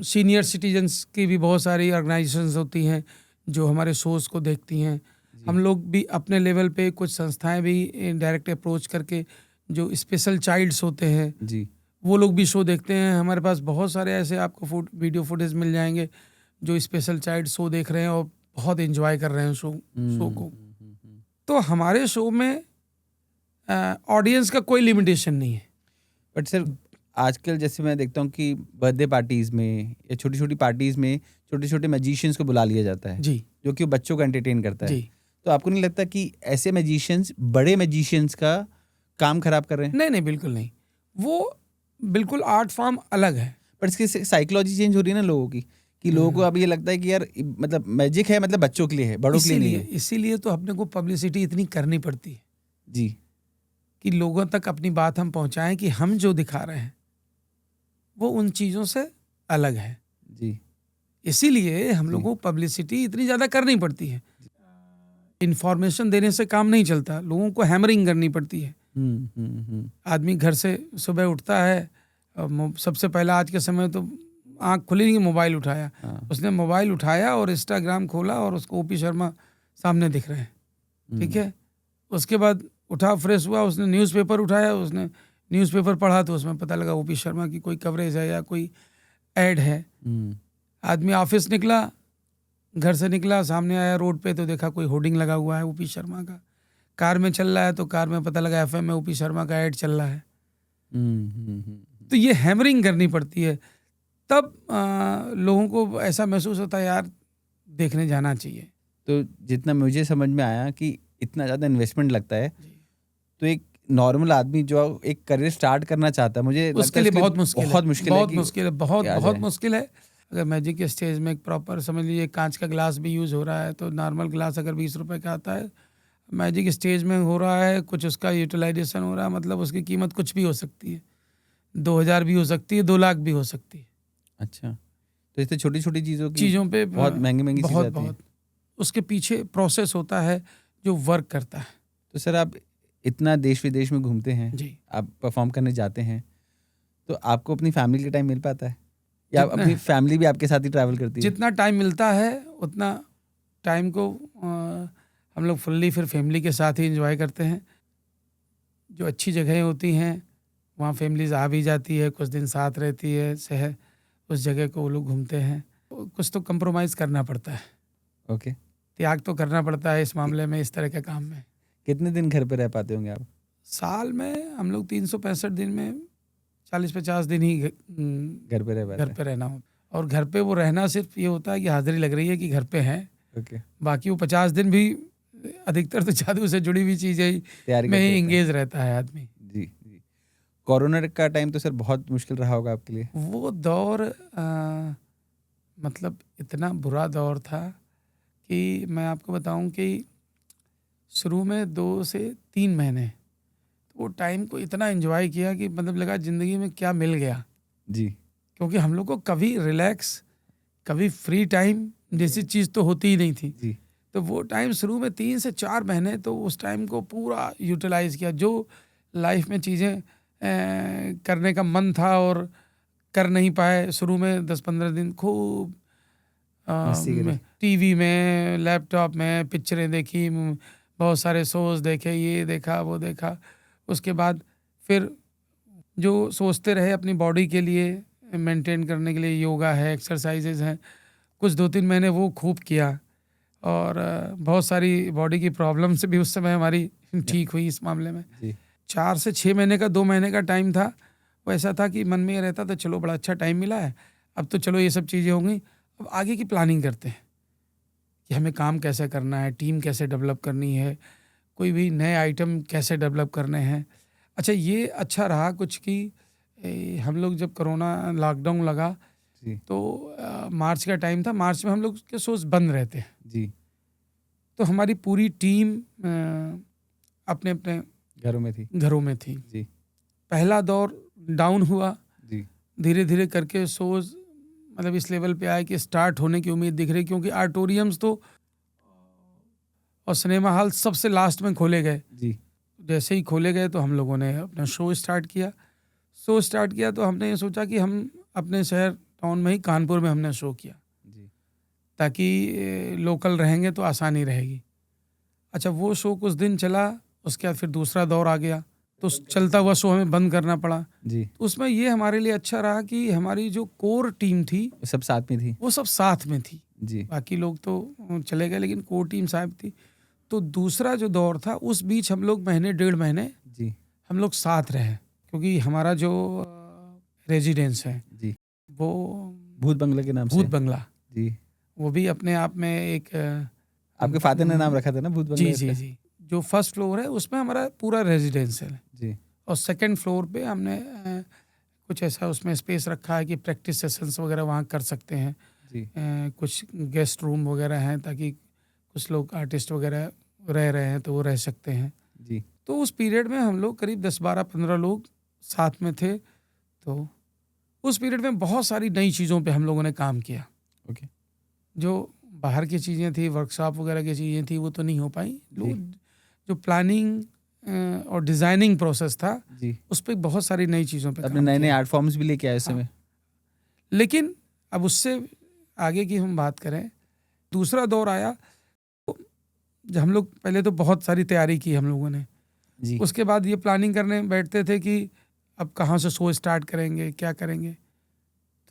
सीनियर सिटीजन्स की भी बहुत सारी ऑर्गेनाइजेशंस होती हैं जो हमारे शोज़ को देखती हैं। जी, हम लोग भी अपने लेवल पे कुछ संस्थाएं भी डायरेक्ट अप्रोच करके, जो स्पेशल चाइल्ड्स होते हैं, जी, वो लोग भी शो देखते हैं। हमारे पास बहुत सारे ऐसे आपको वीडियो फुटेज मिल जाएंगे जो स्पेशल चाइल्ड शो देख रहे हैं और बहुत एंजॉय कर रहे हैं शो को। तो हमारे शो में ऑडियंस का कोई लिमिटेशन नहीं है। बट सर आजकल जैसे मैं देखता हूँ कि बर्थडे पार्टीज में या छोटी छोटी पार्टीज में छोटे छोटे मैजिशियंस को बुला लिया जाता है, जी, जो कि वो बच्चों को एंटरटेन करता है। जी। तो आपको नहीं लगता कि ऐसे मैजिशियंस बड़े मैजिशियंस का काम खराब कर रहे हैं? नहीं, नहीं, बिल्कुल नहीं। वो बिल्कुल आर्ट फॉर्म अलग है। पर इसकी साइकोलॉजी चेंज हो रही है ना लोगों की, कि लोगों को हुँ। अब ये लगता है कि यार मतलब मैजिक है, मतलब बच्चों के लिए है, बड़ों के लिए नहीं इसीलिए है। इसीलिए तो अपने को पब्लिसिटी इतनी करनी पड़ती है जी, कि लोगों तक अपनी बात हम पहुँचाएँ कि हम जो दिखा रहे हैं, वो उन चीज़ों से अलग है। जी, इसीलिए हम जी, लोगों को पब्लिसिटी इतनी ज़्यादा करनी पड़ती है। इन्फॉर्मेशन देने से काम नहीं चलता, लोगों को हैमरिंग करनी पड़ती है। आदमी घर से सुबह उठता है, सबसे पहला आज के समय तो आँख खुली नहीं, मोबाइल उठाया। हाँ, उसने मोबाइल उठाया और इंस्टाग्राम खोला और उसको ओपी शर्मा सामने दिख रहे हैं, ठीक है? उसके बाद उठा, फ्रेश हुआ, उसने न्यूज़पेपर उठाया, उसने न्यूज़पेपर पढ़ा तो उसमें पता लगा ओपी शर्मा की कोई कवरेज है या कोई ऐड है। आदमी ऑफिस निकला, घर से निकला, सामने आया रोड पे तो देखा कोई होर्डिंग लगा हुआ है ओपी शर्मा का। कार में चल रहा है तो कार में पता लगा एफएम में ओपी शर्मा का ऐड चल रहा है। तो ये हैमरिंग करनी पड़ती है, तब लोगों को ऐसा महसूस होता है यार देखने जाना चाहिए। तो जितना मुझे समझ में आया कि इतना ज़्यादा इन्वेस्टमेंट लगता है, जी। तो एक नॉर्मल आदमी जो एक करियर स्टार्ट करना चाहता है, मुझे लगता उसके है लिए उसके बहुत मुश्किल है, बहुत मुश्किल है बहुत कि मुश्किल है, बहुत आ बहुत जाए। मुश्किल है। अगर मैजिक के स्टेज में एक प्रॉपर, समझ लीजिए, कांच का ग्लास भी यूज़ हो रहा है, तो नॉर्मल ग्लास अगर 20 रुपए का आता है, मैजिक स्टेज में हो रहा है, कुछ उसका यूटिलाइजेशन हो रहा है, मतलब उसकी कीमत कुछ भी हो सकती है। 2000 भी हो सकती है, 2 लाख भी हो सकती है। अच्छा, तो इससे छोटी-छोटी चीज़ों की चीज़ों पे बहुत महँगी-महँगी चीज़ें बहुत आती हैं। बहुत उसके पीछे प्रोसेस होता है जो वर्क करता है। तो सर आप इतना देश-विदेश में घूमते हैं, जी। आप परफ़ॉर्म करने जाते हैं, तो आपको अपनी फैमिली का टाइम मिल पाता है? या जितना अपनी फैमिली भी आपके साथ ही ट्रैवल करती है? जितना टाइम मिलता है उतना टाइम को हम लोग फुल्ली फिर फैमिली के साथ ही एंजॉय करते हैं। जो अच्छी जगहें होती हैं वहाँ फैमिलीज आ भी जाती है, कुछ दिन साथ रहती है, शहर उस जगह को वो लोग घूमते हैं। कुछ तो कंप्रोमाइज़ करना पड़ता है, ओके। त्याग तो करना पड़ता है इस कि मामले में, इस तरह के काम में। कितने दिन घर पे रह पाते होंगे आप? साल में हम लोग 365 दिन में 40-50 दिन ही घर पे रह घर पाते हैं? पे रहना हो। और घर पे वो रहना सिर्फ ये होता है कि हाज़िरी लग रही है कि घर पे हैं। ओके, बाकी वो 50 दिन भी अधिकतर तो जादू से जुड़ी हुई चीज़ें ही तैयारी में करते ही रहते हैं। एंगेज रहता है आदमी। जी, जी। कोरोना का टाइम तो सर बहुत मुश्किल रहा होगा आपके लिए। वो दौर मतलब इतना बुरा दौर था कि मैं आपको बताऊं कि शुरू में 2 से 3 महीने तो वो टाइम को इतना एंजॉय किया कि मतलब लगा ज़िंदगी में क्या मिल गया। जी, क्योंकि हम लोग को कभी रिलैक्स, कभी फ्री टाइम जैसी चीज़ तो होती ही नहीं थी। जी, तो वो टाइम शुरू में 3 से 4 महीने तो उस टाइम को पूरा यूटिलाइज़ किया। जो लाइफ में चीज़ें करने का मन था और कर नहीं पाए शुरू में 10-15 दिन खूब मस्ती करी। टीवी में, लैपटॉप में पिक्चरें देखी, बहुत सारे शोज़ देखे, ये देखा, वो देखा। उसके बाद फिर जो सोचते रहे अपनी बॉडी के लिए मेंटेन करने के लिए योगा है, एक्सरसाइजेज़ हैं, कुछ 2-3 महीने वो खूब किया और बहुत सारी बॉडी की प्रॉब्लम से भी उस समय हमारी या ठीक हुई इस मामले में। जी, 4 से 6 महीने का 2 महीने का टाइम था। वो ऐसा था कि मन में ये रहता था चलो बड़ा अच्छा टाइम मिला है, अब तो चलो ये सब चीज़ें हो गई, अब आगे की प्लानिंग करते हैं कि हमें काम कैसे करना है, टीम कैसे डेवलप करनी है, कोई भी नए आइटम कैसे डेवलप करने हैं। अच्छा ये अच्छा रहा कुछ कि हम लोग जब कोरोना लॉकडाउन लगा जी, तो मार्च का टाइम था, मार्च में हम लोग के शोज़ बंद रहते हैं। जी, तो हमारी पूरी टीम अपने-अपने घरों में थी। घरों में थी। जी, पहला दौर डाउन हुआ, जी, धीरे-धीरे करके शोज़ मतलब इस लेवल पे आए कि स्टार्ट होने की उम्मीद दिख रही, क्योंकि ऑडिटोरियम्स तो और सिनेमा हॉल सबसे लास्ट में खोले गए। जी, जैसे ही खोले गए तो हम लोगों ने अपना शो स्टार्ट किया। शो स्टार्ट किया तो हमने ये सोचा कि हम अपने शहर टाउन में ही कानपुर में हमने शो किया, जी, ताकि लोकल रहेंगे तो आसानी रहेगी। अच्छा वो शो कुछ दिन चला, उसके बाद फिर दूसरा दौर आ गया, तो उस चलता हुआ शो हमें बंद करना पड़ा। जी, उसमें ये हमारे लिए अच्छा रहा कि हमारी जो कोर टीम थी, वो सब साथ में थी। वो सब साथ में थी। जी, बाकी लोग तो चले गए, लेकिन कोर टीम साथ थी। तो दूसरा जो दौर था उस बीच हम लोग महीने 1.5 महीने जी, हम लोग साथ रहे, क्योंकि हमारा जो रेजिडेंस है जी, वो भूत बंगला के नाम भूत से। बंगला, जी, वो भी अपने आप में एक आपके फादर ने नाम रखा था ना भूत बंगला जी जी इसका? जी, जो फर्स्ट फ्लोर है उसमें हमारा पूरा रेजिडेंस है जी, और सेकंड फ्लोर पे हमने कुछ ऐसा उसमें स्पेस रखा है कि प्रैक्टिस सेशंस वगैरह वहाँ कर सकते हैं। जी, कुछ गेस्ट रूम वगैरह हैं ताकि कुछ लोग आर्टिस्ट वगैरह रह रहे हैं तो वो रह सकते हैं। जी, तो उस पीरियड में हम लोग करीब 10-12-15 लोग साथ में थे। तो उस पीरियड में बहुत सारी नई चीज़ों पे हम लोगों ने काम किया। ओके, जो बाहर की चीज़ें थी, वर्कशॉप वगैरह की चीज़ें थी, वो तो नहीं हो पाई। जी, लोग जो प्लानिंग और डिज़ाइनिंग प्रोसेस था, जी। उस पे बहुत सारी नई चीज़ों पे अपने काम नए-नए किया। आर्ट फॉर्म्स भी लेके आए उस हाँ, समय? लेकिन अब उससे आगे की हम बात करें, दूसरा दौर आया, तो जब हम लोग पहले तो बहुत सारी तैयारी की हम लोगों ने। जी, उसके बाद ये प्लानिंग करने बैठते थे कि अब कहाँ से शो स्टार्ट करेंगे, क्या करेंगे।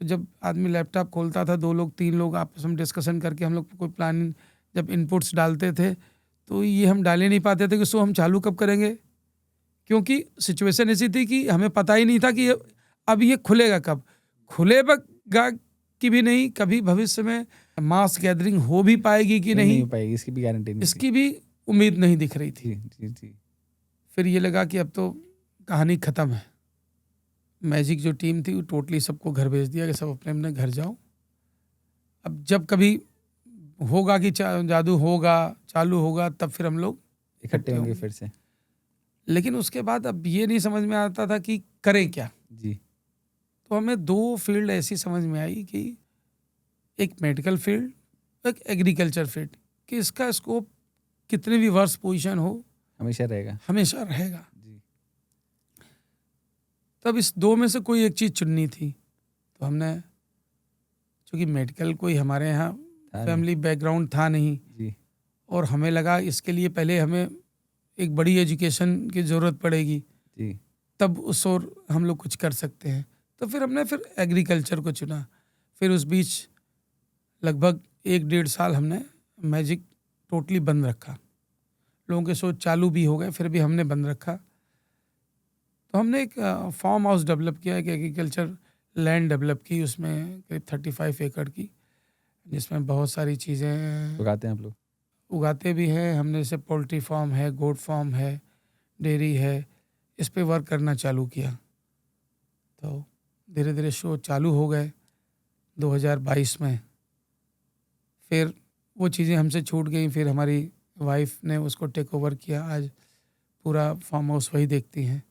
तो जब आदमी लैपटॉप खोलता था, 2 लोग 3 लोग आपस में डिस्कशन करके हम लोग कोई प्लानिंग जब इनपुट्स डालते थे, तो ये हम डाल ही नहीं पाते थे कि शो हम चालू कब करेंगे। क्योंकि सिचुएशन ऐसी थी कि हमें पता ही नहीं था कि अब ये खुलेगा कब? खुलेगा कि भी नहीं, कभी भविष्य में मास गैदरिंग हो भी पाएगी कि नहीं नहीं, हो पाएगी, इसकी भी गारंटी नहीं थी। इसकी भी उम्मीद नहीं दिख रही थी। जी, जी, जी, फिर ये लगा कि अब तो कहानी ख़त्म है। मैजिक जो टीम थी वो टोटली सबको घर भेज दिया कि सब अपने-अपने घर जाओ। अब जब कभी होगा कि जादू होगा, चालू होगा, तब फिर हम लोग इकट्ठे इकट्ठे होंगे होंगे। फिर से। लेकिन उसके बाद अब ये नहीं समझ में आता था कि करें क्या? जी, तो हमें 2 फ़ील्ड ऐसी समझ में आई कि एक मेडिकल फ़ील्ड, एक एग्रीकल्चर फ़ील्ड, कि इसका स्कोप कितने भी वर्ष पोज़ीशन हो, हमेशा रहेगा। हमेशा रहेगा। जी, तब इस 2 में से कोई एक चीज़ चुननी थी। तो हमने, चूँकि मेडिकल कोई हमारे यहाँ था नहीं। फैमिली बैकग्राउंड था नहीं जी, और हमें लगा इसके लिए पहले हमें एक बड़ी एजुकेशन की ज़रूरत पड़ेगी, जी, तब उस ओर हम लोग कुछ कर सकते हैं। तो फिर हमने एग्रीकल्चर को चुना। फिर उस बीच लगभग 1 डेढ़ साल हमने मैजिक टोटली बंद रखा। लोगों के शो चालू भी हो गए, फिर भी हमने बंद रखा। तो हमने एक फार्म हाउस डेवलप किया, एक एग्रीकल्चर लैंड डेवलप की, उसमें करीब 35 एकड़ की, जिसमें बहुत सारी चीज़ें उगाते हैं आप लोग? उगाते भी हैं हमने। जैसे पोल्ट्री फार्म है, गोट फार्म है, डेयरी है, इस पे वर्क करना चालू किया। तो धीरे धीरे शो चालू हो गए 2022 में। फिर वो चीज़ें हमसे छूट गई, फिर हमारी वाइफ ने उसको टेक ओवर किया। आज पूरा फार्म हाउस वही देखती हैं।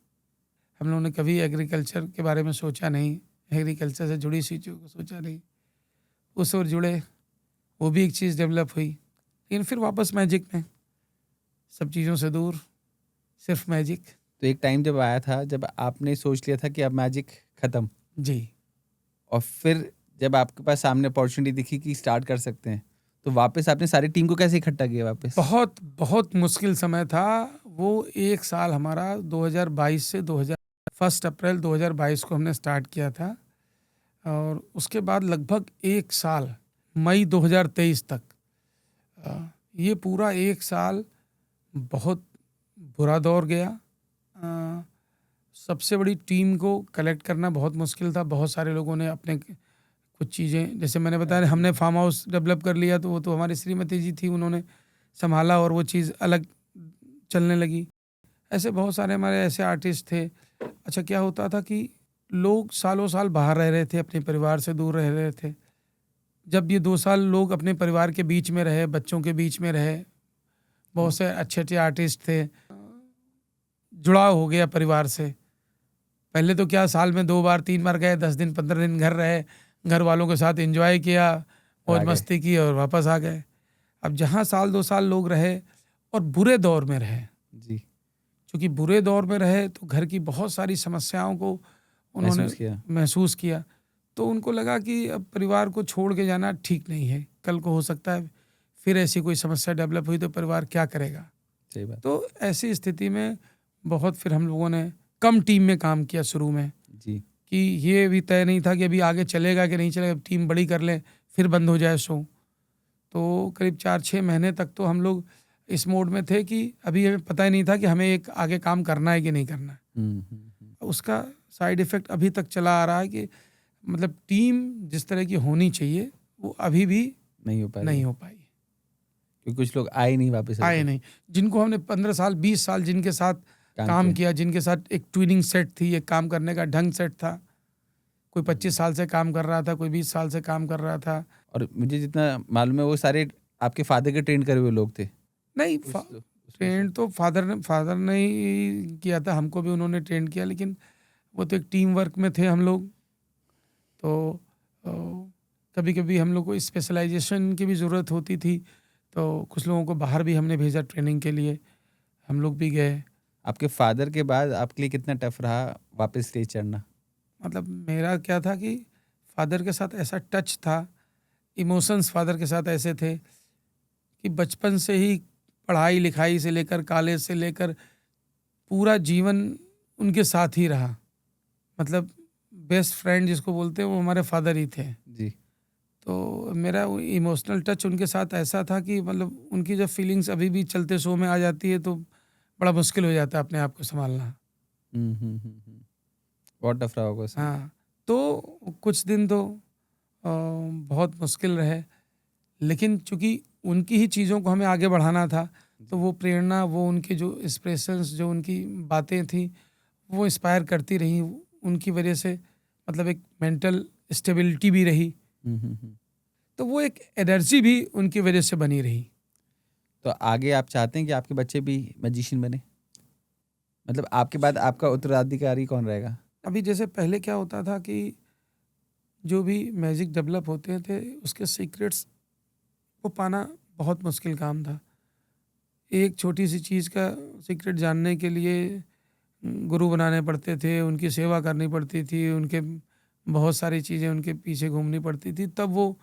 हम लोगों ने कभी एग्रीकल्चर के बारे में सोचा नहीं, एग्रीकल्चर से जुड़ी चीज़ों को सोचा नहीं, उस ओर जुड़े, वो भी एक चीज़ डेवलप हुई। लेकिन फिर वापस मैजिक में, सब चीज़ों से दूर, सिर्फ मैजिक। तो एक टाइम जब आया था जब आपने सोच लिया था कि अब मैजिक खत्म, जी। और फिर जब आपके पास सामने अपॉर्चुनिटी दिखी कि स्टार्ट कर सकते हैं, तो वापस आपने सारी टीम को कैसे इकट्ठा किया वापस? बहुत बहुत मुश्किल समय था वो। 1 साल हमारा 2022 से 1 अप्रैल 2022 को हमने स्टार्ट किया था, और उसके बाद लगभग 1 साल मई 2023 तक, ये पूरा 1 साल बहुत बुरा दौर गया। सबसे बड़ी टीम को कलेक्ट करना बहुत मुश्किल था। बहुत सारे लोगों ने अपने कुछ चीज़ें, जैसे मैंने बताया, हमने फार्म हाउस डेवलप कर लिया, तो वो तो हमारी श्रीमती जी थी, उन्होंने संभाला और वो चीज़ अलग चलने लगी। ऐसे बहुत सारे हमारे ऐसे आर्टिस्ट थे। अच्छा, क्या होता था कि लोग सालों साल बाहर रह रहे थे, अपने परिवार से दूर रह रहे थे। जब ये 2 साल लोग अपने परिवार के बीच में रहे, बच्चों के बीच में रहे, बहुत से अच्छे अच्छे आर्टिस्ट थे, जुड़ाव हो गया परिवार से। पहले तो क्या, साल में 2 बार 3 बार गए, 10 दिन 15 दिन घर रहे, घर वालों के साथ एंजॉय किया, मौज मस्ती की और वापस आ गए। अब जहाँ साल 2 साल लोग रहे और बुरे दौर में रहे जी, क्योंकि बुरे दौर में रहे तो घर की बहुत सारी समस्याओं को उन्होंने महसूस किया, तो उनको लगा कि अब परिवार को छोड़ के जाना ठीक नहीं है। कल को हो सकता है फिर ऐसी कोई समस्या डेवलप हुई तो परिवार क्या करेगा। सही बात। तो ऐसी स्थिति में बहुत फिर हम लोगों ने कम टीम में काम किया शुरू में जी, कि ये भी तय नहीं था कि अभी आगे चलेगा कि नहीं चलेगा, टीम बड़ी कर लें फिर बंद हो जाए शो। तो करीब 4-6 महीने तक तो हम लोग इस मोड में थे कि अभी हमें पता ही नहीं था कि हमें एक आगे काम करना है कि नहीं करना है। उसका साइड इफ़ेक्ट अभी तक चला आ रहा है कि मतलब टीम जिस तरह की होनी चाहिए वो अभी भी नहीं हो पाई क्योंकि कुछ लोग आए नहीं वापस, आए नहीं। जिनको हमने 15 साल 20 साल जिनके साथ काम किया, जिनके साथ एक ट्विनिंग सेट थी, एक काम करने का ढंग सेट था। कोई 25 साल से काम कर रहा था, कोई 20 साल से काम कर रहा था। और मुझे जितना मालूम है वो सारे आपके फादर के ट्रेन करे हुए लोग थे। नहीं, ट्रेन तो फादर ने ही किया था, हमको भी उन्होंने ट्रेन किया, लेकिन वो तो एक टीम वर्क में थे हम लोग। तो कभी कभी हम लोग को स्पेशलाइजेशन की भी ज़रूरत होती थी, तो कुछ लोगों को बाहर भी हमने भेजा ट्रेनिंग के लिए, हम लोग भी गए। आपके फादर के बाद आपके लिए कितना टफ रहा वापस स्टेज चढ़ना? मतलब मेरा क्या था कि फादर के साथ ऐसा टच था, इमोशंस फादर के साथ ऐसे थे कि बचपन से ही पढ़ाई लिखाई से लेकर कॉलेज से लेकर पूरा जीवन उनके साथ ही रहा। मतलब बेस्ट फ्रेंड जिसको बोलते हैं वो हमारे फादर ही थे जी। तो मेरा इमोशनल टच उनके साथ ऐसा था कि मतलब उनकी जब फीलिंग्स अभी भी चलते शो में आ जाती है तो बड़ा मुश्किल हो जाता है अपने आप को संभालना। बहुत टफ रहा होगा उसमें। हाँ, तो कुछ दिन तो बहुत मुश्किल रहे, लेकिन चूंकि उनकी ही चीज़ों को हमें आगे बढ़ाना था तो वो प्रेरणा, वो उनके जो एक्सप्रेशंस, जो उनकी बातें थी वो इंस्पायर करती रही। उनकी वजह से मतलब एक मेंटल स्टेबिलिटी भी रही, तो वो एक एनर्जी भी उनकी वजह से बनी रही। तो आगे आप चाहते हैं कि आपके बच्चे भी मैजिशियन बने? मतलब आपके बाद आपका उत्तराधिकारी कौन रहेगा? अभी जैसे पहले क्या होता था कि जो भी मैजिक डेवलप होते थे उसके सीक्रेट्स को पाना बहुत मुश्किल काम था। एक छोटी सी चीज़ का सीक्रेट जानने के लिए गुरु बनाने पड़ते थे, उनकी सेवा करनी पड़ती थी, उनके बहुत सारी चीज़ें उनके पीछे घूमनी पड़ती थी, तब वो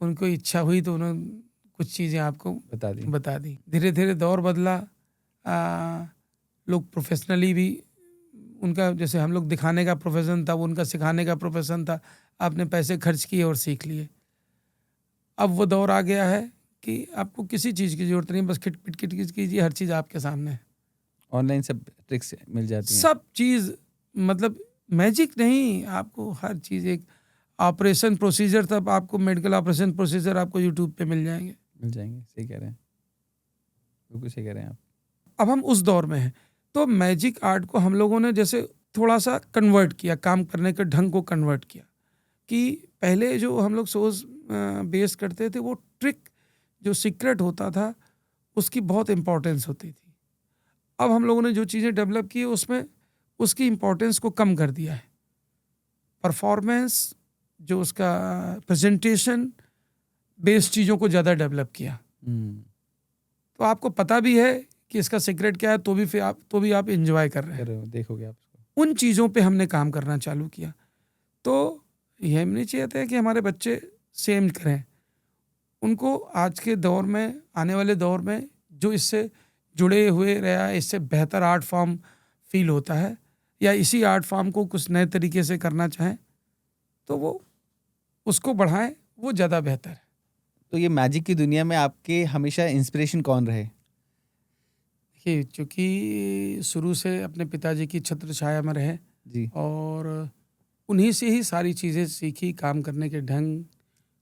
उनको इच्छा हुई तो उन्होंने कुछ चीज़ें आपको बता दी। धीरे धीरे दौर बदला, लोग प्रोफेशनली भी, उनका जैसे हम लोग दिखाने का प्रोफेशन था, वो उनका सिखाने का प्रोफेशन था। आपने पैसे खर्च किए और सीख लिए। अब वो दौर आ गया है कि आपको किसी चीज़ की ज़रूरत नहीं, बस खिट कीजिए, हर चीज़ आपके सामने है। ऑनलाइन सब ट्रिक्स मिल जाती हैं। सब चीज़, मतलब मैजिक नहीं, आपको हर चीज़, एक ऑपरेशन प्रोसीजर तब आपको, मेडिकल ऑपरेशन प्रोसीजर आपको यूट्यूब पे मिल जाएंगे। सही कह रहे हैं, बिल्कुल सही कह रहे हैं आप। अब हम उस दौर में हैं, तो मैजिक आर्ट को हम लोगों ने जैसे थोड़ा सा कन्वर्ट किया, काम करने के ढंग को कन्वर्ट किया। कि पहले जो हम लोग सोच बेस करते थे, वो ट्रिक जो सीक्रेट होता था उसकी बहुत इम्पोर्टेंस होती थी। अब हम लोगों ने जो चीज़ें डेवलप की उसमें उसकी इम्पोर्टेंस को कम कर दिया है। परफॉर्मेंस, जो उसका प्रेजेंटेशन बेस्ड चीज़ों को ज़्यादा डेवलप किया। तो आपको पता भी है कि इसका सीक्रेट क्या है, तो भी आप एंजॉय कर रहे हैं। देखोगे आप उसको। उन चीज़ों पे हमने काम करना चालू किया। तो ये हम नहीं चाहते कि हमारे बच्चे सेम करें। उनको आज के दौर में, आने वाले दौर में जो इससे जुड़े हुए रहा, इससे बेहतर आर्ट फॉर्म फील होता है, या इसी आर्ट फॉर्म को कुछ नए तरीके से करना चाहें तो वो उसको बढ़ाएं, वो ज़्यादा बेहतर है। तो ये मैजिक की दुनिया में आपके हमेशा इंस्पिरेशन कौन रहे? देखिए, चूँकि शुरू से अपने पिताजी की छत्र छाया में रहे जी। और उन्हीं से ही सारी चीज़ें सीखी, काम करने के ढंग,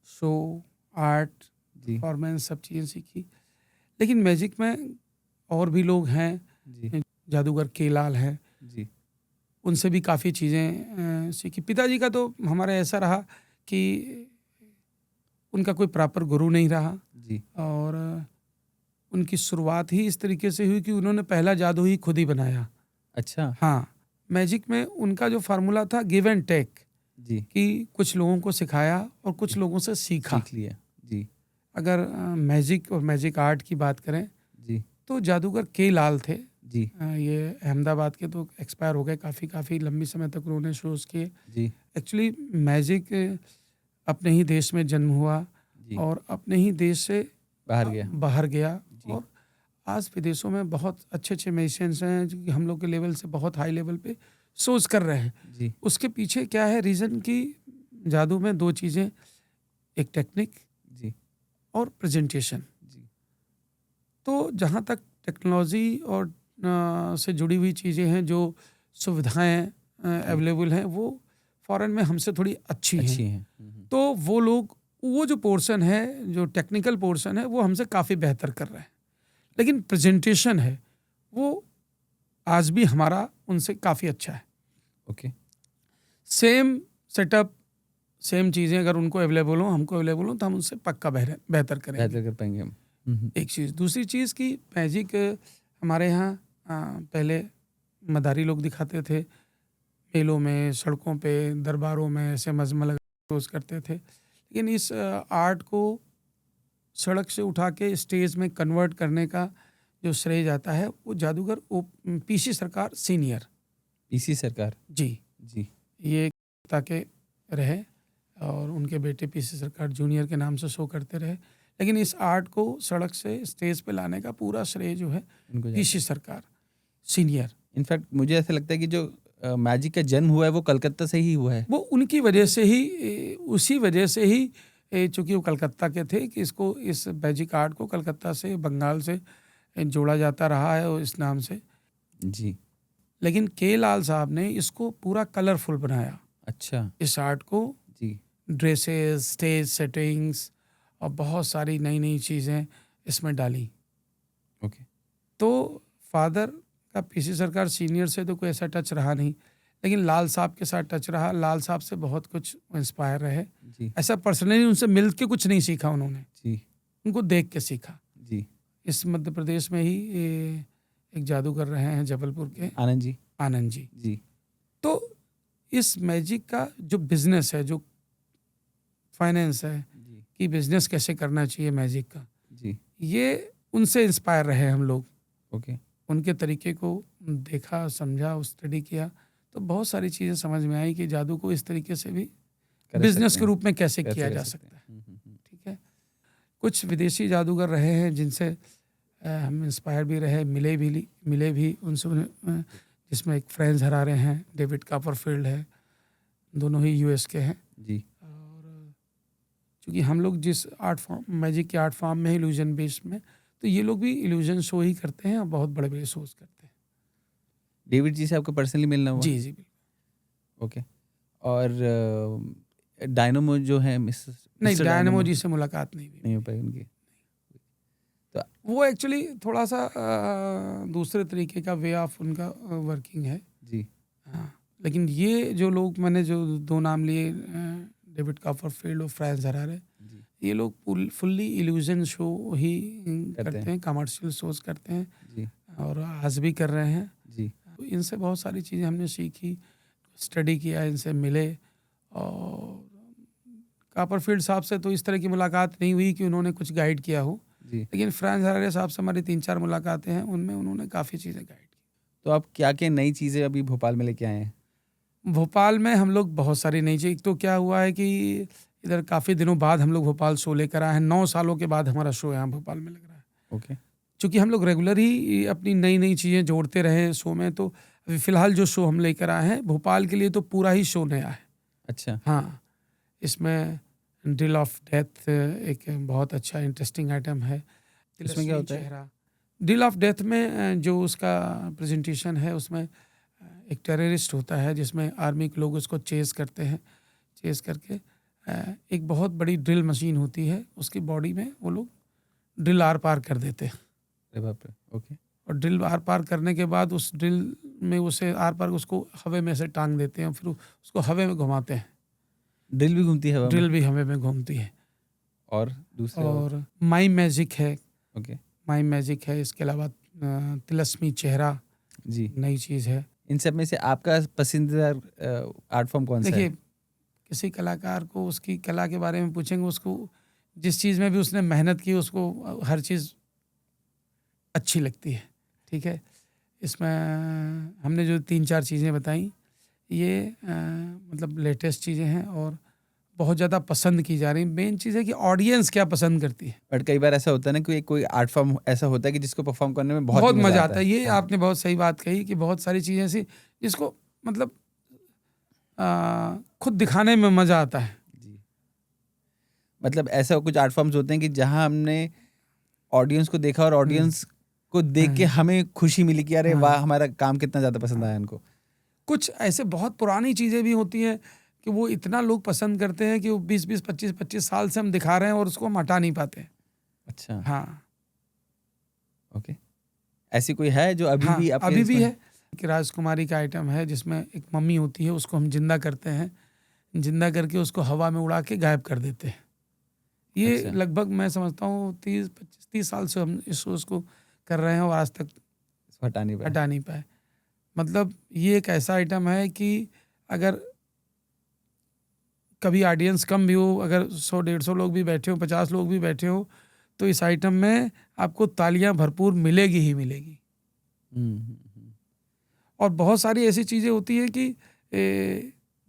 शो, आर्ट, जी। परफॉर्मेंस, सब चीज़ें सीखी। लेकिन मैजिक में और भी लोग हैं, जी। जादूगर केलाल हैं, जी। उनसे भी काफ़ी चीज़ें सीखी। पिताजी का तो हमारा ऐसा रहा कि उनका कोई प्रॉपर गुरु नहीं रहा, जी। और उनकी शुरुआत ही इस तरीके से हुई कि उन्होंने पहला जादू ही खुद ही बनाया। अच्छा। हाँ, मैजिक में उनका जो फार्मूला था गिव एंड टेक, जी। कि कुछ लोगों को सिखाया और कुछ जी। लोगों से सीखा। सीख लिया। जी। अगर मैजिक और मैजिक आर्ट की बात करें जी। तो जादूगर के लाल थे। जी। ये अहमदाबाद के तो एक्सपायर हो गए, काफ़ी लंबी समय तक उन्होंने शोज़ किए। जी। एक्चुअली मैजिक अपने ही देश में जन्म हुआ जी। और अपने ही देश से बाहर गया। जी। और आज विदेशों में बहुत अच्छे म्यूजिशियंस हैं जो कि हम लोग के लेवल से बहुत हाई लेवल पे शोज कर रहे हैं। जी। उसके पीछे क्या है रीज़न कि जादू में दो चीज़ें, एक टेक्निक जी। और प्रेजेंटेशन। जी। तो जहाँ तक टेक्नोलॉजी और से जुड़ी हुई चीज़ें हैं, जो सुविधाएं अवेलेबल हैं, वो फॉरेन में हमसे थोड़ी अच्छी हैं। तो वो लोग वो जो पोर्शन है, जो टेक्निकल पोर्शन है, वो हमसे काफ़ी बेहतर कर रहे हैं। लेकिन प्रेजेंटेशन है वो आज भी हमारा उनसे काफ़ी अच्छा है। ओके। सेम सेटअप, सेम चीज़ें अगर उनको अवेलेबल हो, हमको अवेलेबल हो, तो हम उनसे पक्का बेहतर करेंगे। बेहतर कर पाएंगे हम। एक चीज़। दूसरी चीज़ की मैजिक हमारे यहाँ पहले मदारी लोग दिखाते थे, मेलों में, सड़कों पे, दरबारों में ऐसे मजमा शोज करते थे। लेकिन इस आर्ट को सड़क से उठा के स्टेज में कन्वर्ट करने का जो श्रेय जाता है वो जादूगर पीसी सरकार सीनियर। पीसी सरकार। जी। जी। ये ताकि रहे और उनके बेटे पीसी सरकार जूनियर के नाम से शो करते रहे। लेकिन इस आर्ट को सड़क से स्टेज पे लाने का पूरा श्रेय जो है उनको पीसी सरकार सीनियर। इनफैक्ट मुझे ऐसा लगता है कि जो मैजिक का जन्म हुआ है वो कलकत्ता से ही हुआ है। वो उनकी वजह से ही, उसी वजह से ही, चूँकि वो कलकत्ता के थे, कि इसको, इस मैजिक आर्ट को कलकत्ता से, बंगाल से जोड़ा जाता रहा है और इस नाम से। जी। लेकिन के लाल साहब ने इसको पूरा कलरफुल बनाया। अच्छा। इस आर्ट को जी। ड्रेसेस, स्टेज सेटिंग्स और बहुत सारी नई नई चीज़ें इसमें डाली। ओके। तो फादर का पीसी सरकार सीनियर से तो कोई ऐसा टच रहा नहीं, लेकिन लाल साहब के साथ टच रहा। लाल साहब से बहुत कुछ इंस्पायर रहे। जी। ऐसा पर्सनली उनसे मिल के कुछ नहीं सीखा उन्होंने, जी। उनको देख के सीखा। जी। इस मध्य प्रदेश में ही एक जादूगर रहे हैं, जबलपुर के आनंद जी। आनंद जी। जी। तो इस मैजिक का जो बिजनेस है, जो फाइनेंस है, जी। कि बिजनेस कैसे करना चाहिए मैजिक का, जी। ये उनसे इंस्पायर रहे हम लोग। ओके। उनके तरीके को देखा, समझा, स्टडी किया, तो बहुत सारी चीज़ें समझ में आई कि जादू को इस तरीके से भी बिजनेस के रूप में कैसे किया जा सकता है। ठीक है। कुछ विदेशी जादूगर रहे हैं जिनसे हम इंस्पायर भी रहे, मिले भी उनसे, जिसमें एक फ्रेंड्स हरारे हैं, डेविड कॉपरफील्ड है, दोनों ही यूएस के हैं। जी। और चूँकि हम लोग जिस आर्ट फॉर्म, मैजिक के आर्ट फॉर्म में, इल्यूजन बेस्ड में, तो ये लोग भी इल्यूजन शो ही करते हैं और बहुत बड़े बड़े शोज करते हैं। डेविड जी से आपको पर्सनली मिलना हुआ? जी जी बिल्कुल। ओके। और डायनामो जो है नहीं, डायनामो जी से मुलाकात नहीं हो हुई। पाई उनकी। तो वो एक्चुअली थोड़ा सा दूसरे तरीके का वे ऑफ उनका वर्किंग है। जी। हाँ, लेकिन ये जो लोग मैंने जो 2 नाम लिए डेविड कॉपरफील्ड और फ्रैंक हरारे, जी, ये लोग फुल्ली इल्यूजन शो ही करते करते हैं। हैं, कमर्शियल शोज़ करते हैं जी, और आज भी कर रहे हैं। जी, तो इनसे बहुत सारी चीज़ें हमने सीखी, स्टडी किया, इनसे मिले। और कॉपरफील्ड साहब से तो इस तरह की मुलाकात नहीं हुई कि उन्होंने कुछ गाइड किया हो, जी। लेकिन फ्रैंक हरारे साहब से हमारी 3-4 मुलाकातें हैं, उनमें उन्होंने काफ़ी चीज़ें गाइड की। तो आप क्या-क्या नई चीज़ें अभी भोपाल में लेके आए हैं? भोपाल में हम लोग बहुत सारी नई चीज़, एक तो क्या हुआ है कि इधर काफ़ी दिनों बाद हम लोग भोपाल शो लेकर आए हैं, 9 सालों के बाद हमारा शो यहाँ भोपाल में लग रहा है। ओके, चूँकि हम लोग रेगुलर ही अपनी नई-नई चीज़ें जोड़ते रहे हैं शो में, तो अभी फ़िलहाल जो शो हम लेकर आए हैं भोपाल के लिए, तो पूरा ही शो नया है। अच्छा, हाँ, इसमें ड्रिल ऑफ डेथ एक बहुत अच्छा इंटरेस्टिंग आइटम है। इसमें क्या तिलस्मी होता है? चेहरा, ड्रिल ऑफ डेथ में जो उसका प्रेज़ेंटेशन है, उसमें एक टेररिस्ट होता है जिसमें आर्मी के लोग उसको चेज़ करते हैं। चेज़ करके एक बहुत बड़ी ड्रिल मशीन होती है, उसकी बॉडी में वो लोग ड्रिल आर-पार कर देते हैं। अरे बाप रे! ओके, और ड्रिल आर-पार करने के बाद उस ड्रिल में उसे आर-पार उसको हवा में से टाँग देते हैं, फिर उसको हवा में घुमाते हैं। ड्रिल भी घूमती है हवा में? ड्रिल भी हवा में घूमती है। और दूसरे और? और माइम मैजिक है, ओके, माइम मैजिक है। इसके अलावा तिलस्मी चेहरा जी। नई चीज़ है। इन सब में से आपका पसंदीदा आर्ट फॉर्म कौन-सा देखिए, है? किसी कलाकार को उसकी कला के बारे में पूछेंगे, उसको जिस चीज़ में भी उसने मेहनत की, उसको हर चीज़ अच्छी लगती है, ठीक है? इसमें हमने जो 3-4 चीज़ें बताई, ये मतलब लेटेस्ट चीज़ें हैं और बहुत ज़्यादा पसंद की जा रही हैं। मेन चीज़ है कि ऑडियंस क्या पसंद करती है। बट कई बार ऐसा होता है ना कोई कोई आर्ट फॉर्म ऐसा होता है कि जिसको परफॉर्म करने में बहुत ही बहुत मज़ा मज़ा आता आता है। है। ये हाँ, आपने बहुत सही बात कही कि बहुत सारी चीज़ें ऐसी जिसको मतलब खुद दिखाने में मज़ा आता है। जी। मतलब ऐसा कुछ आर्ट फॉर्म्स होते हैं कि जहाँ हमने ऑडियंस को देखा और हुँ, ऑडियंस को देख के हाँ, हमें खुशी मिली कि अरे वाह! हाँ, हमारा काम कितना ज़्यादा पसंद हाँ। आया उनको। कुछ ऐसे बहुत पुरानी चीज़ें भी होती हैं कि वो इतना लोग पसंद करते हैं कि वो 20-20, 25-25 साल से हम दिखा रहे हैं और उसको हम हटा नहीं पाते। अच्छा, हाँ, ओके। ऐसी कोई है जो अभी हाँ, भी आपके अभी भी इसमें है कि राजकुमारी का आइटम है जिसमें एक मम्मी होती है, उसको हम ज़िंदा करते हैं। ज़िंदा करके उसको हवा में उड़ा के गायब कर देते हैं। ये अच्छा, लगभग मैं समझता हूँ 30 साल से हम इस सोच को कर रहे हैं और आज तक इसको हटा नहीं पाए। हटा नहीं पाए। मतलब ये एक ऐसा आइटम है कि अगर कभी ऑडियंस कम भी हो, अगर 100-150 लोग भी बैठे हों, 50 लोग भी बैठे हों, तो इस आइटम में आपको तालियाँ भरपूर मिलेगी ही मिलेगी। हुँ, हुँ, हुँ। और बहुत सारी ऐसी चीज़ें होती हैं कि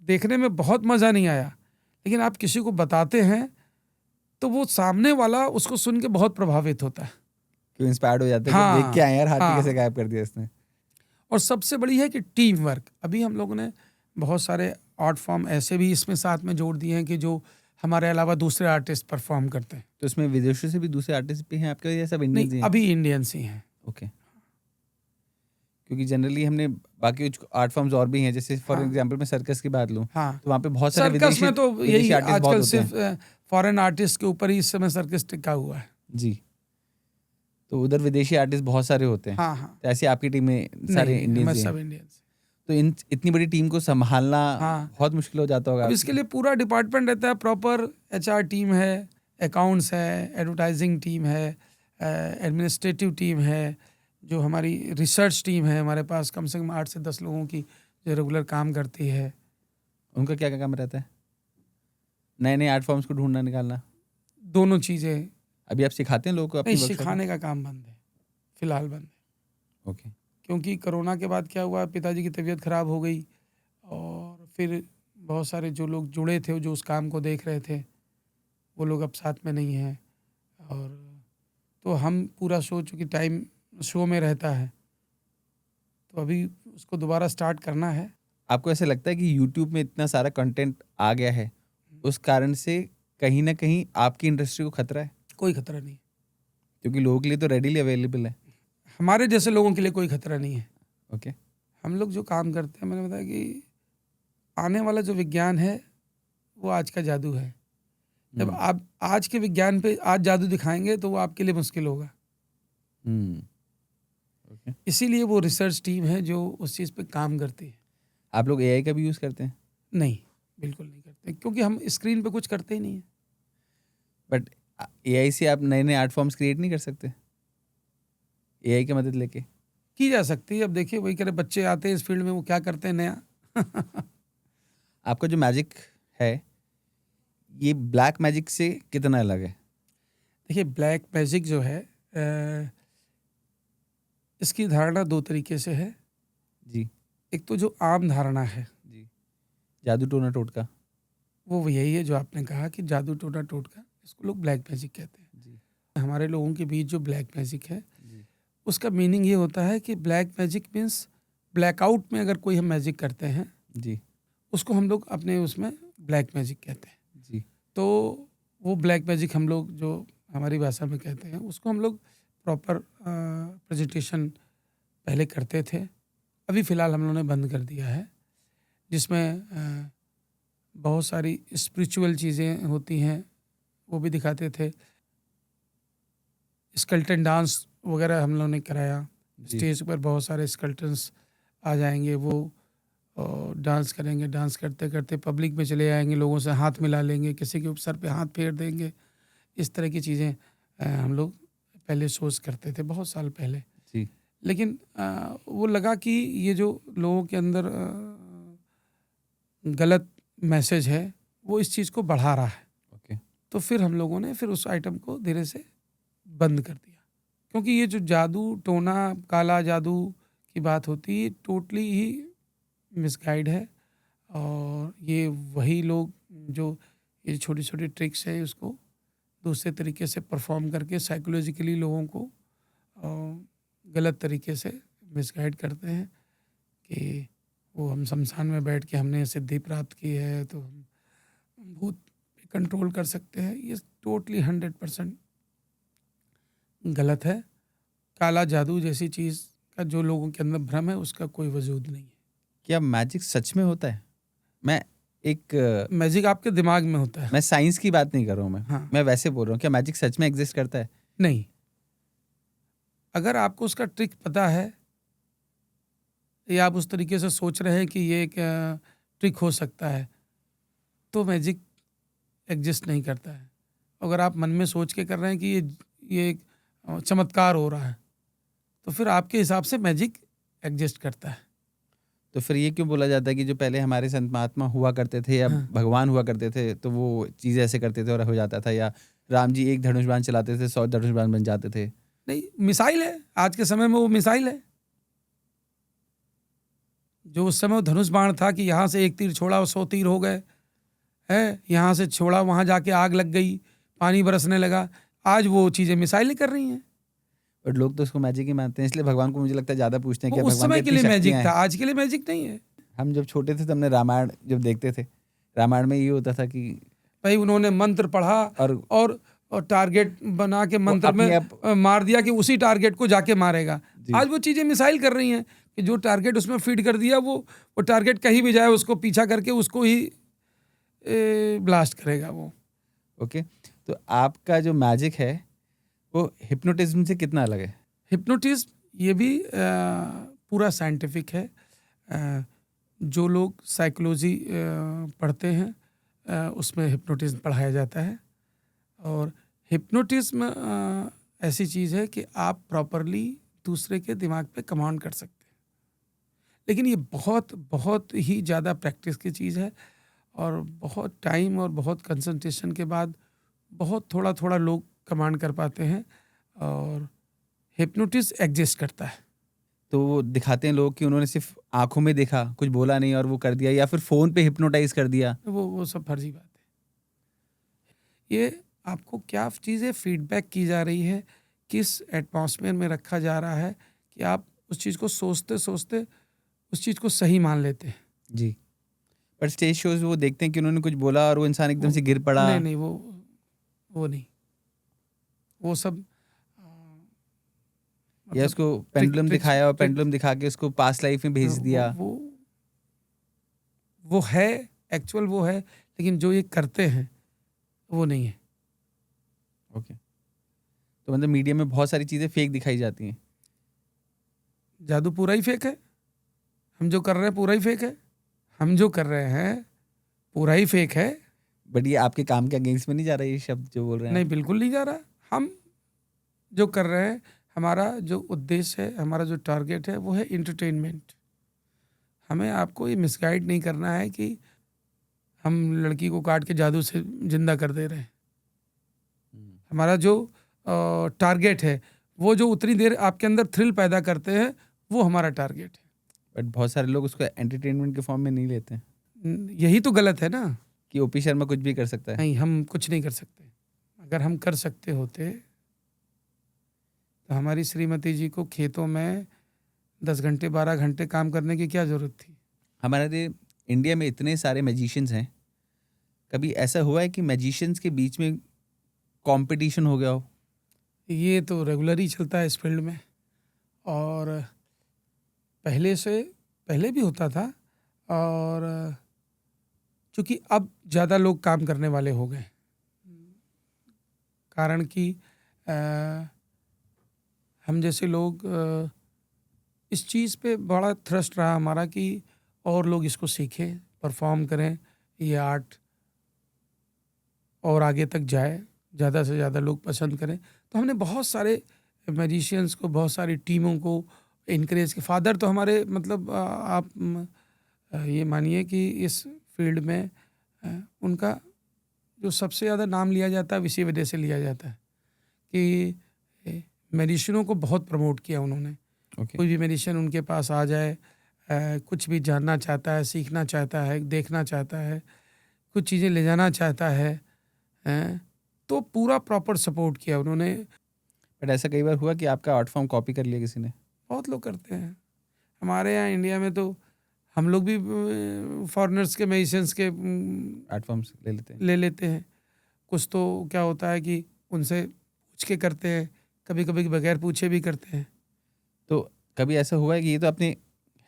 देखने में बहुत मज़ा नहीं आया, लेकिन आप किसी को बताते हैं, तो वो सामने वाला उसको सुन के बहुत प्रभावित होता है। क्यों इंस्पायर्ड हो जाते हैं कि देख के हाँ, आए यार हाथी कैसे हाँ। गायब कर दिया इसने। और सबसे बड़ी है कि टीम वर्क। अभी हम लोगों ने बहुत सारे आर्ट फॉर्म ऐसे भी इसमें साथ में जोड़ दिए हैं कि जो हमारे अलावा दूसरे आर्टिस्ट परफॉर्म करते हैं। तो इसमें विदेशों से भी दूसरे आर्टिस्ट भी हैं आपके या सब नहीं, इंडियंस ही हैं? अभी इंडियंस ही हैं। ओके। क्योंकि जनरली हमने बाकी कुछ आर्ट फॉर्म्स और भी हैं जैसे फॉर हाँ, एग्जांपल मैं सर्कस की बात लूँ, हाँ। तो वहाँ पे बहुत सारे सर्कस में तो विदेशी यही आर्टिस्ट बहुत आजकल होते सिर्फ़ हैं। फॉरेन आर्टिस्ट के ऊपर ही इस समय सर्कस टिका हुआ है। जी, तो उधर विदेशी आर्टिस्ट बहुत सारे होते हैं। हाँ, हाँ। तो ऐसे आपकी टीम में सारे नहीं, इंडियंस हमें ही हैं। सब इंडियंस। तो इन इतनी बड़ी टीम को सँभालना हाँ। बहुत मुश्किल हो जाता होगा अब आपके इसके लिए? लिए पूरा डिपार्टमेंट रहता है, प्रॉपर एचआर टीम है, अकाउंट्स है, एडवर्टाइजिंग टीम है, एडमिनिस्ट्रेटिव टीम है, जो हमारी रिसर्च टीम है, हमारे पास कम से कम 8 से 10 लोगों की जो रेगुलर काम करती है। उनका क्या-क्या काम रहता है? नए-नए आर्ट फॉर्म्स को ढूँढना निकालना? दोनों चीज़ें। अभी आप सिखाते हैं लोगों को नहीं, अपनी वर्कशॉप में? सिखाने का काम बंद है, फिलहाल बंद है। ओके, क्योंकि कोरोना के बाद क्या हुआ, पिताजी की तबीयत खराब हो गई और फिर बहुत सारे जो लोग जुड़े थे, जो उस काम को देख रहे थे, वो लोग अब साथ में नहीं हैं। और तो हम पूरा शो, चूँकि टाइम शो में रहता है, तो अभी उसको दोबारा स्टार्ट करना है। आपको ऐसा लगता है कि यूट्यूब में इतना सारा कंटेंट आ गया है, उस कारण से कहीं न कहीं आपकी इंडस्ट्री को खतरा है? कोई खतरा नहीं है। क्योंकि लोगों के लिए तो रेडीली अवेलेबल है। हमारे जैसे लोगों के लिए कोई खतरा नहीं है। ओके, हम लोग जो काम करते हैं, मैंने बताया कि आने वाला जो विज्ञान है, वो आज का जादू है। जब हुँ, आप आज के विज्ञान पे आज जादू दिखाएँगे, तो वो आपके लिए मुश्किल होगा। हुँ, ओके। इसीलिए वो रिसर्च टीम है जो उस चीज़ पे काम करती है। आप लोग एआई का भी यूज़ करते हैं? नहीं, बिल्कुल नहीं करते क्योंकि हम स्क्रीन पे कुछ करते ही नहीं है। बट एआई से आप नए-नए आर्ट फॉर्म्स क्रिएट नहीं कर सकते? एआई की मदद लेके? की जा सकती है। अब देखिए वही कह रहे बच्चे आते हैं इस फील्ड में, वो क्या करते हैं नया। आपका जो मैजिक है, ये ब्लैक मैजिक से कितना अलग है? देखिए ब्लैक मैजिक जो है इसकी धारणा 2 तरीके से है। जी, एक तो जो आम धारणा है, जी। जादू टोना टोटका? वो यही है जो आपने कहा कि जादू टोना टोटका, इसको लोग ब्लैक मैजिक कहते हैं। जी, हमारे लोगों के बीच जो ब्लैक मैजिक है, जी, उसका मीनिंग ये होता है कि ब्लैक मैजिक मीन्स ब्लैकआउट में अगर कोई हम मैजिक करते हैं, जी, उसको हम लोग अपने उसमें ब्लैक मैजिक कहते हैं। जी, तो वो ब्लैक मैजिक हम लोग जो हमारी भाषा में कहते हैं, उसको हम लोग प्रॉपर प्रेजेंटेशन पहले करते थे। अभी फ़िलहाल हम लोगों ने बंद कर दिया है, जिसमें बहुत सारी स्पिरिचुअल चीज़ें होती हैं, वो भी दिखाते थे। स्केलेटन डांस वगैरह हम लोगों ने कराया। जी, स्टेज पर बहुत सारे स्केलेटन्स आ जाएँगे, वो डांस करेंगे, डांस करते-करते पब्लिक में चले आएँगे, लोगों से हाथ मिला लेंगे, किसी के सर पे हाथ फेर देंगे। इस तरह की चीज़ें हम लोग पहले शोज़ करते थे, बहुत साल पहले। जी। लेकिन वो लगा कि ये जो लोगों के अंदर गलत मैसेज है, वो इस चीज़ को बढ़ा रहा है। ओके, तो फिर हम लोगों ने फिर उस आइटम को धीरे से बंद कर दिया। क्योंकि ये जो जादू टोना, काला जादू की बात होती है, टोटली ही मिसगाइड है। और ये वही लोग जो ये छोटी-छोटी ट्रिक्स है, उसको दूसरे तरीके से परफॉर्म करके साइकोलॉजिकली लोगों को गलत तरीके से मिसगाइड करते हैं कि वो हम शमशान में बैठ के हमने सिद्धि प्राप्त की है, तो हम भूत पे कंट्रोल कर सकते हैं। ये टोटली 100% गलत है। काला जादू जैसी चीज़ का जो लोगों के अंदर भ्रम है, उसका कोई वजूद नहीं है। क्या मैजिक सच में होता है? मैं मैजिक आपके दिमाग में होता है। मैं साइंस की बात नहीं कर रहा हूँ मैं। हाँ, मैं वैसे बोल रहा हूँ, क्या मैजिक सच में एग्ज़िस्ट करता है? नहीं। अगर आपको उसका ट्रिक पता है या आप उस तरीके से सोच रहे हैं कि ये एक ट्रिक हो सकता है, तो मैजिक एग्जिस्ट नहीं करता है। अगर आप मन में सोच के कर रहे हैं कि ये एक चमत्कार हो रहा है, तो फिर आपके हिसाब से मैजिक एग्जिस्ट करता है। तो फिर ये क्यों बोला जाता है कि जो पहले हमारे संत महात्मा हुआ करते थे या हाँ। भगवान हुआ करते थे, तो वो चीज़ें ऐसे करते थे और हो जाता था, या राम जी एक धनुष बाण चलाते थे, 100 धनुष बाण बन जाते थे? नहीं, मिसाइल है। आज के समय में वो मिसाइल है। जो उस समय वो धनुष बाण था कि यहाँ से एक तीर छोड़ा और 100 तीर हो गए, है? यहाँ से छोड़ा, वहाँ जाके आग लग गई, पानी बरसने लगा। आज वो चीज़ें मिसाइलें कर रही हैं। बट लोग तो उसको मैजिक ही मानते हैं, इसलिए भगवान को मुझे लगता है ज़्यादा पूछते हैं वो कि उस भगवान की समय के इतनी लिए मैजिक शक्तियाँ था, हैं। आज के लिए मैजिक नहीं है। हम जब छोटे थे तो हमने रामायण जब देखते थे, रामायण में ये होता था कि भाई उन्होंने मंत्र पढ़ा और और टारगेट बना के वो मंत्र में अपने आप मार दिया कि उसी टारगेट को जाके मारेगा। जी, आज वो चीज़ें मिसाइल कर रही हैं कि जो टारगेट उसमें फीड कर दिया, वो टारगेट कहीं भी जाए उसको पीछा करके उसको ही ब्लास्ट करेगा वो। ओके। तो आपका जो मैजिक है, वो हिप्नोटिज़्म से कितना अलग है? हिप्नोटिज्म ये भी पूरा साइंटिफिक है। जो लोग साइकोलॉजी पढ़ते हैं, उसमें हिप्नोटिज्म पढ़ाया जाता है। और हिप्नोटिज्म ऐसी चीज़ है कि आप प्रॉपरली दूसरे के दिमाग पे कमांड कर सकते हैं। लेकिन ये बहुत बहुत ही ज़्यादा प्रैक्टिस की चीज़ है और बहुत टाइम और बहुत कंसंट्रेशन के बाद बहुत थोड़ा थोड़ा लोग कमांड कर पाते हैं और हिप्नोटिज्म एग्जिस्ट करता है। तो वो दिखाते हैं लोग कि उन्होंने सिर्फ़ आँखों में देखा, कुछ बोला नहीं और वो कर दिया, या फिर फ़ोन पे हिप्नोटाइज़ कर दिया। वो सब फर्जी बात है। ये आपको क्या चीज़ें फीडबैक की जा रही है, किस एटमॉस्फेयर में रखा जा रहा है कि आप उस चीज़ को सोचते सोचते उस चीज़ को सही मान लेते हैं। जी। पर स्टेज शोज़ वो देखते हैं कि उन्होंने कुछ बोला और वो इंसान एकदम वो से गिर पड़ा। नहीं, नहीं, वो नहीं। वो सब या मतलब उसको ट्रिक पेंडुलम ट्रिक्स दिखाया और ट्रिक पेंडुलम दिखा के उसको पास्ट लाइफ में भेज वो दिया। वो वो है, एक्चुअल वो है, लेकिन जो ये करते हैं वो नहीं है। ओके। तो मतलब मीडिया में बहुत सारी चीज़ें फेक दिखाई जाती हैं। जादू पूरा ही फेक है। हम जो कर रहे हैं पूरा ही फेक है। हम जो कर रहे हैं पूरा ही फेक है। बट ये आपके काम के अगेंस्ट में नहीं जा रहा ये शब्द जो बोल रहे हैं नहीं, आप? बिल्कुल नहीं जा रहा। हम जो कर रहे हैं, हमारा जो उद्देश्य है, हमारा जो टारगेट है वो है एंटरटेनमेंट। हमें आपको ये मिसगाइड नहीं करना है कि हम लड़की को काट के जादू से जिंदा कर दे रहे हैं। हमारा जो टारगेट है वो जो उतनी देर आपके अंदर थ्रिल पैदा करते हैं वो हमारा टारगेट है। बट बहुत सारे लोग उसको एंटरटेनमेंट के फॉर्म में नहीं लेते हैं यही तो गलत है ना। कि ओपी शर्मा कुछ भी कर सकता है। नहीं, हम कुछ नहीं कर सकते। अगर हम कर सकते होते तो हमारी श्रीमती जी को खेतों में 10 घंटे 12 घंटे काम करने की क्या जरूरत थी। हमारे इंडिया में इतने सारे मैजिशियंस हैं, कभी ऐसा हुआ है कि मैजिशियंस के बीच में कंपटीशन हो गया हो? ये तो रेगुलर ही चलता है इस फील्ड में, और पहले भी होता था। और चूंकि अब ज़्यादा लोग काम करने वाले हो गए, कारण कि हम जैसे लोग इस चीज़ पे बड़ा थ्रस्ट रहा हमारा कि और लोग इसको सीखें, परफॉर्म करें, ये आर्ट और आगे तक जाए, ज़्यादा से ज़्यादा लोग पसंद करें। तो हमने बहुत सारे मैजिशियंस को, बहुत सारी टीमों को इनक्रेज किया। फादर तो हमारे मतलब आप ये मानिए कि इस फील्ड में उनका जो सबसे ज़्यादा नाम लिया जाता है इसी वजह से लिया जाता है कि मैजिशियनों को बहुत प्रमोट किया उन्होंने। कोई भी मैजिशियन उनके पास आ जाए, कुछ भी जानना चाहता है, सीखना चाहता है, देखना चाहता है, कुछ चीज़ें ले जाना चाहता है, तो पूरा प्रॉपर सपोर्ट किया उन्होंने। बट ऐसा कई बार हुआ कि आपका आर्ट फॉर्म कॉपी कर लिया किसी ने? बहुत लोग करते हैं हमारे यहाँ इंडिया में। तो हम लोग भी फॉरेनर्स के म्यूजिशियंस के आर्ट फॉर्म्स ले लेते हैं। कुछ तो क्या होता है कि उनसे पूछ के करते हैं, कभी कभी बगैर पूछे भी करते हैं। तो कभी ऐसा हुआ है कि, ये तो आपने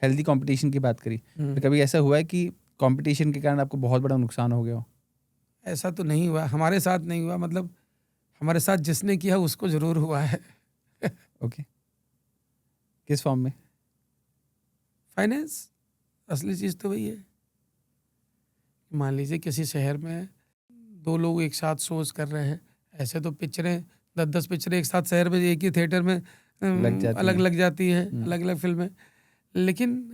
हेल्दी कंपटीशन की बात करी, तो कभी ऐसा हुआ है कि कंपटीशन के कारण आपको बहुत बड़ा नुकसान हो गया हो? ऐसा तो नहीं हुआ, हमारे साथ नहीं हुआ। मतलब हमारे साथ जिसने किया उसको जरूर हुआ है। ओके, किस फॉर्म में? फाइनेंस। असली चीज़ तो वही है। मान लीजिए किसी शहर में 2 लोग एक साथ शोज कर रहे हैं, ऐसे तो पिक्चरें 10-10 पिक्चरें एक साथ शहर में एक ही थिएटर में अलग लग जाती हैं, अलग अलग फिल्में। लेकिन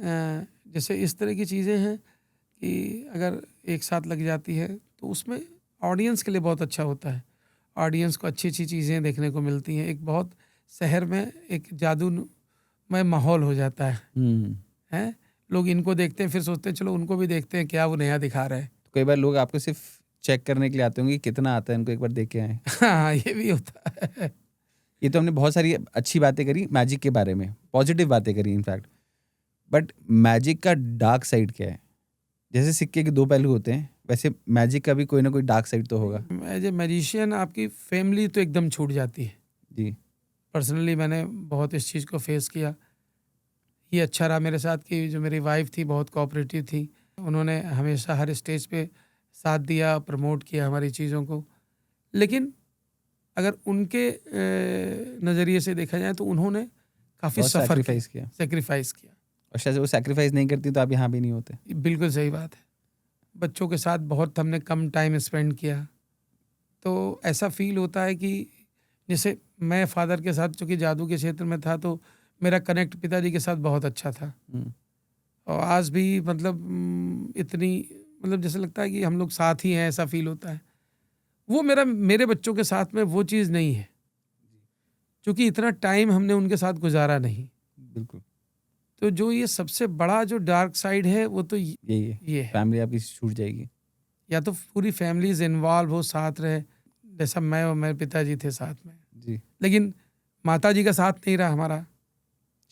जैसे इस तरह की चीज़ें हैं कि अगर एक साथ लग जाती है तो उसमें ऑडियंस के लिए बहुत अच्छा होता है। ऑडियंस को अच्छी अच्छी चीज़ें देखने को मिलती हैं। एक बहुत शहर में एक जादूमय माहौल हो जाता है। लोग इनको देखते हैं, फिर सोचते हैं चलो उनको भी देखते हैं क्या वो नया दिखा रहे हैं। तो कई बार लोग आपको सिर्फ चेक करने के लिए आते होंगे कि कितना आता है, इनको एक बार देख के आए। हाँ, ये भी होता है। ये तो हमने बहुत सारी अच्छी बातें करी मैजिक के बारे में, पॉजिटिव बातें करी इनफैक्ट। बट मैजिक का डार्क साइड क्या है? जैसे सिक्के के 2 पहलू होते हैं, वैसे मैजिक का भी कोई ना कोई डार्क साइड तो होगा। एज ए मैजिशियन आपकी फैमिली तो एकदम छूट जाती है जी। पर्सनली मैंने बहुत इस चीज़ को फेस किया। ये अच्छा रहा मेरे साथ कि जो मेरी वाइफ थी बहुत कोऑपरेटिव थी। उन्होंने हमेशा हर स्टेज पे साथ दिया, प्रमोट किया हमारी चीज़ों को। लेकिन अगर उनके नज़रिए से देखा जाए तो उन्होंने काफ़ी सफ़र किया, सेक्रीफाइस किया। और शायद वो सेक्रीफाइस नहीं करती तो आप यहाँ भी नहीं होते। बिल्कुल सही बात है। बच्चों के साथ बहुत हमने कम टाइम स्पेंड किया, तो ऐसा फील होता है कि जैसे मैं फादर के साथ चूँकि जादू के क्षेत्र में था तो मेरा कनेक्ट पिताजी के साथ बहुत अच्छा था। और आज भी मतलब इतनी मतलब जैसे लगता है कि हम लोग साथ ही हैं, ऐसा फील होता है। वो मेरे बच्चों के साथ में वो चीज़ नहीं है, क्योंकि इतना टाइम हमने उनके साथ गुजारा नहीं। बिल्कुल। तो जो ये सबसे बड़ा जो डार्क साइड है वो तो यही है, फैमिली आपकी छूट जाएगी। या तो पूरी फैमिलीज इन्वॉल्व हो, साथ रहे, जैसा मैं और मेरे पिताजी थे साथ में जी। लेकिन माता जी का साथ नहीं रहा हमारा।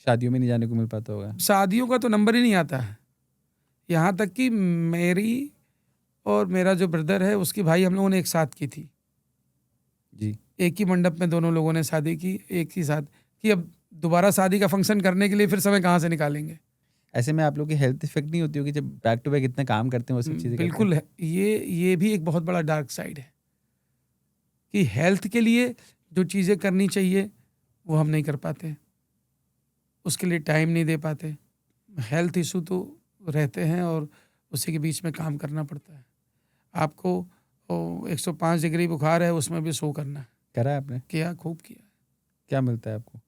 शादियों में नहीं जाने को मिल पाता होगा। शादियों का तो नंबर ही नहीं आता है। यहाँ तक कि मेरी और मेरा जो ब्रदर है उसकी भाई हम लोगों ने एक साथ की थी जी। एक ही मंडप में दोनों लोगों ने शादी की एक ही साथ कि अब दोबारा शादी का फंक्शन करने के लिए फिर समय कहाँ से निकालेंगे। ऐसे में आप लोग की हेल्थ इफेक्ट नहीं होती होगी जब बैक टू बैक इतना काम करते हैं वो सब चीज़ें? बिल्कुल है। ये भी एक बहुत बड़ा डार्क साइड है कि हेल्थ के लिए जो चीज़ें करनी चाहिए वो हम नहीं कर पाते, उसके लिए टाइम नहीं दे पाते। हेल्थ इशू तो रहते हैं और उसी के बीच में काम करना पड़ता है। आपको 105 डिग्री बुखार है, उसमें भी शो करना है। करा है आपने? किया, खूब किया। क्या मिलता है आपको?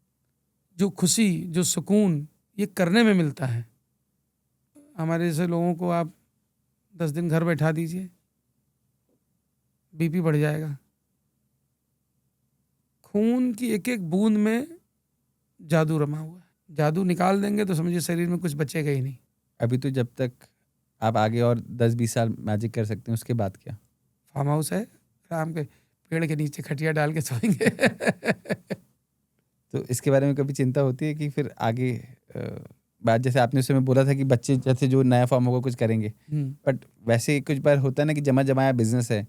जो खुशी, जो सुकून ये करने में मिलता है। हमारे जैसे लोगों को आप 10 दिन घर बैठा दीजिए, बीपी बढ़ जाएगा। खून की एक एक बूंद में जादू रमा हुआ है। जादू निकाल देंगे तो समझिए शरीर में कुछ बचेगा ही नहीं। अभी तो जब तक आप आगे और 10-20 साल मैजिक कर सकते हैं, उसके बाद क्या? फार्म हाउस है, आराम के पेड़ के नीचे खटिया डाल के सोएंगे। तो इसके बारे में कभी चिंता होती है कि फिर आगे बात, जैसे आपने उस समय बोला था कि बच्चे जैसे जो नया फॉर्म होगा कुछ करेंगे, बट वैसे कुछ बार होता है ना कि जमा जमाया बिजनेस है,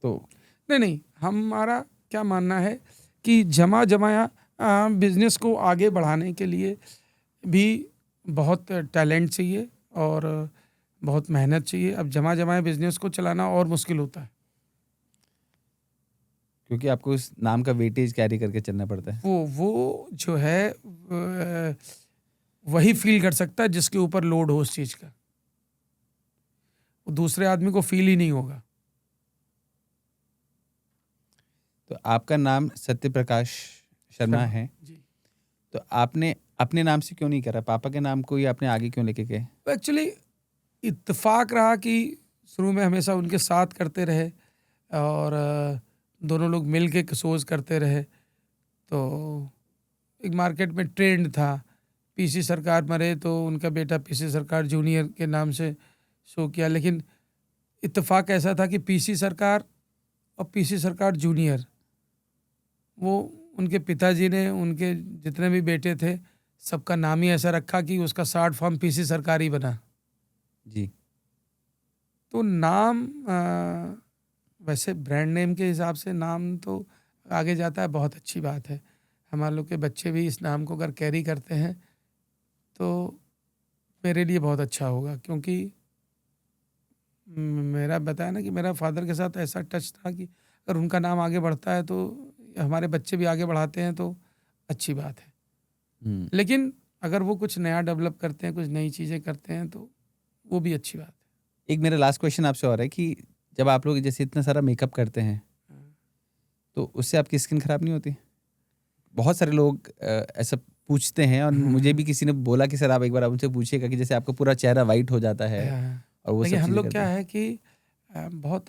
तो नहीं, हमारा क्या मानना है कि जमा जमाया बिजनेस को आगे बढ़ाने के लिए भी बहुत टैलेंट चाहिए और बहुत मेहनत चाहिए। अब जमा जमाया बिजनेस को चलाना और मुश्किल होता है। क्योंकि आपको उस नाम का वेटेज कैरी करके चलना पड़ता है। वो जो है वही फील कर सकता है जिसके ऊपर लोड हो उस चीज का। वो दूसरे आदमी को फील ही नहीं होगा। तो आपका नाम सत्य प्रकाश शर्मा है जी। तो आपने अपने नाम से क्यों नहीं करा? पापा के नाम को ही आपने आगे क्यों लेके गए? एक्चुअली इत्तेफाक रहा कि शुरू में हमेशा उनके साथ करते रहे और दोनों लोग मिल के सोच करते रहे। तो एक मार्केट में ट्रेंड था, पीसी सरकार मरे तो उनका बेटा पीसी सरकार जूनियर के नाम से शो किया। लेकिन इत्तेफाक ऐसा था कि पीसी सरकार और पीसी सरकार जूनियर, वो उनके पिताजी ने उनके जितने भी बेटे थे सबका नाम ही ऐसा रखा कि उसका शॉर्ट फॉर्म पीसी सरकार ही बना। जी। तो नाम वैसे ब्रांड नेम के हिसाब से नाम तो आगे जाता है, बहुत अच्छी बात है। हमारे लोग के बच्चे भी इस नाम को अगर कैरी करते हैं तो मेरे लिए बहुत अच्छा होगा। क्योंकि मेरा बताया ना कि मेरा फादर के साथ ऐसा टच था कि अगर उनका नाम आगे बढ़ता है तो हमारे बच्चे भी आगे बढ़ाते हैं तो अच्छी बात है। लेकिन अगर वो कुछ नया डेवलप करते हैं, कुछ नई चीज़ें करते हैं तो वो भी अच्छी बात है। एक मेरा लास्ट क्वेश्चन आपसे और है कि जब आप लोग जैसे इतना सारा मेकअप करते हैं तो उससे आपकी स्किन खराब नहीं होती? बहुत सारे लोग ऐसा पूछते हैं और मुझे भी किसी ने बोला कि सर आप एक बार उनसे पूछिएगा कि जैसे आपका पूरा चेहरा वाइट हो जाता है और वो देखिए सब हम चीजें लोग करते क्या हैं। है कि बहुत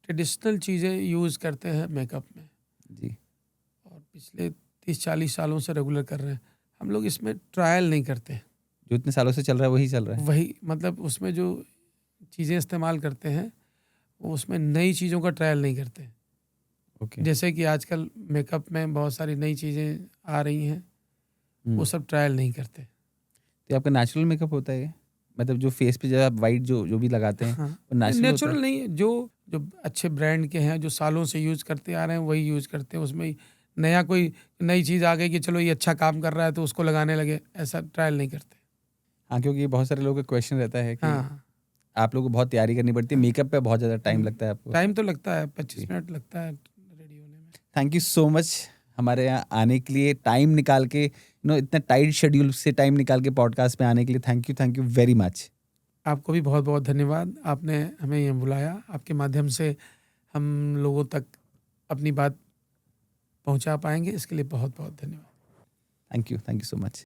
ट्रेडिशनल चीज़ें यूज़ करते हैं मेकअप में जी। और पिछले 30-40 सालों से रेगुलर कर रहे हैं। हम लोग इसमें ट्रायल नहीं करते। जो इतने सालों से चल रहा है वही चल रहा है। वही मतलब उसमें जो चीज़ें इस्तेमाल करते हैं वो उसमें नई चीज़ों का ट्रायल नहीं करते। ओके। जैसे कि आजकल मेकअप में बहुत सारी नई चीज़ें आ रही हैं, वो सब ट्रायल नहीं करते। तो आपका नेचुरल मेकअप होता है ये? मतलब जो फेस पे जब आप वाइट जो जो भी लगाते हैं हाँ, वो नेचुरल होता नेचुरल है? नहीं है। जो जो अच्छे ब्रांड के हैं, जो सालों से यूज़ करते आ रहे हैं वही यूज़ करते हैं। उसमें नया कोई नई चीज़ आ गई कि चलो ये अच्छा काम कर रहा है तो उसको लगाने लगे, ऐसा ट्रायल नहीं करते। हाँ, क्योंकि बहुत सारे लोगों का क्वेश्चन रहता है कि हाँ, आप लोगों को बहुत तैयारी करनी पड़ती है, मेकअप पे बहुत ज़्यादा टाइम लगता है आपको। टाइम तो लगता है, 25 जी। मिनट लगता है रेडी होने में। थैंक यू सो मच हमारे यहाँ आने के लिए, टाइम निकाल के, इतना टाइट शेड्यूल से टाइम निकाल के पॉडकास्ट में आने के लिए थैंक यू वेरी मच। आपको भी बहुत बहुत धन्यवाद। आपने हमें यहाँ बुलाया, आपके माध्यम से हम लोगों तक अपनी बात पहुँचा पाएंगे, इसके लिए बहुत बहुत धन्यवाद। Thank you so much.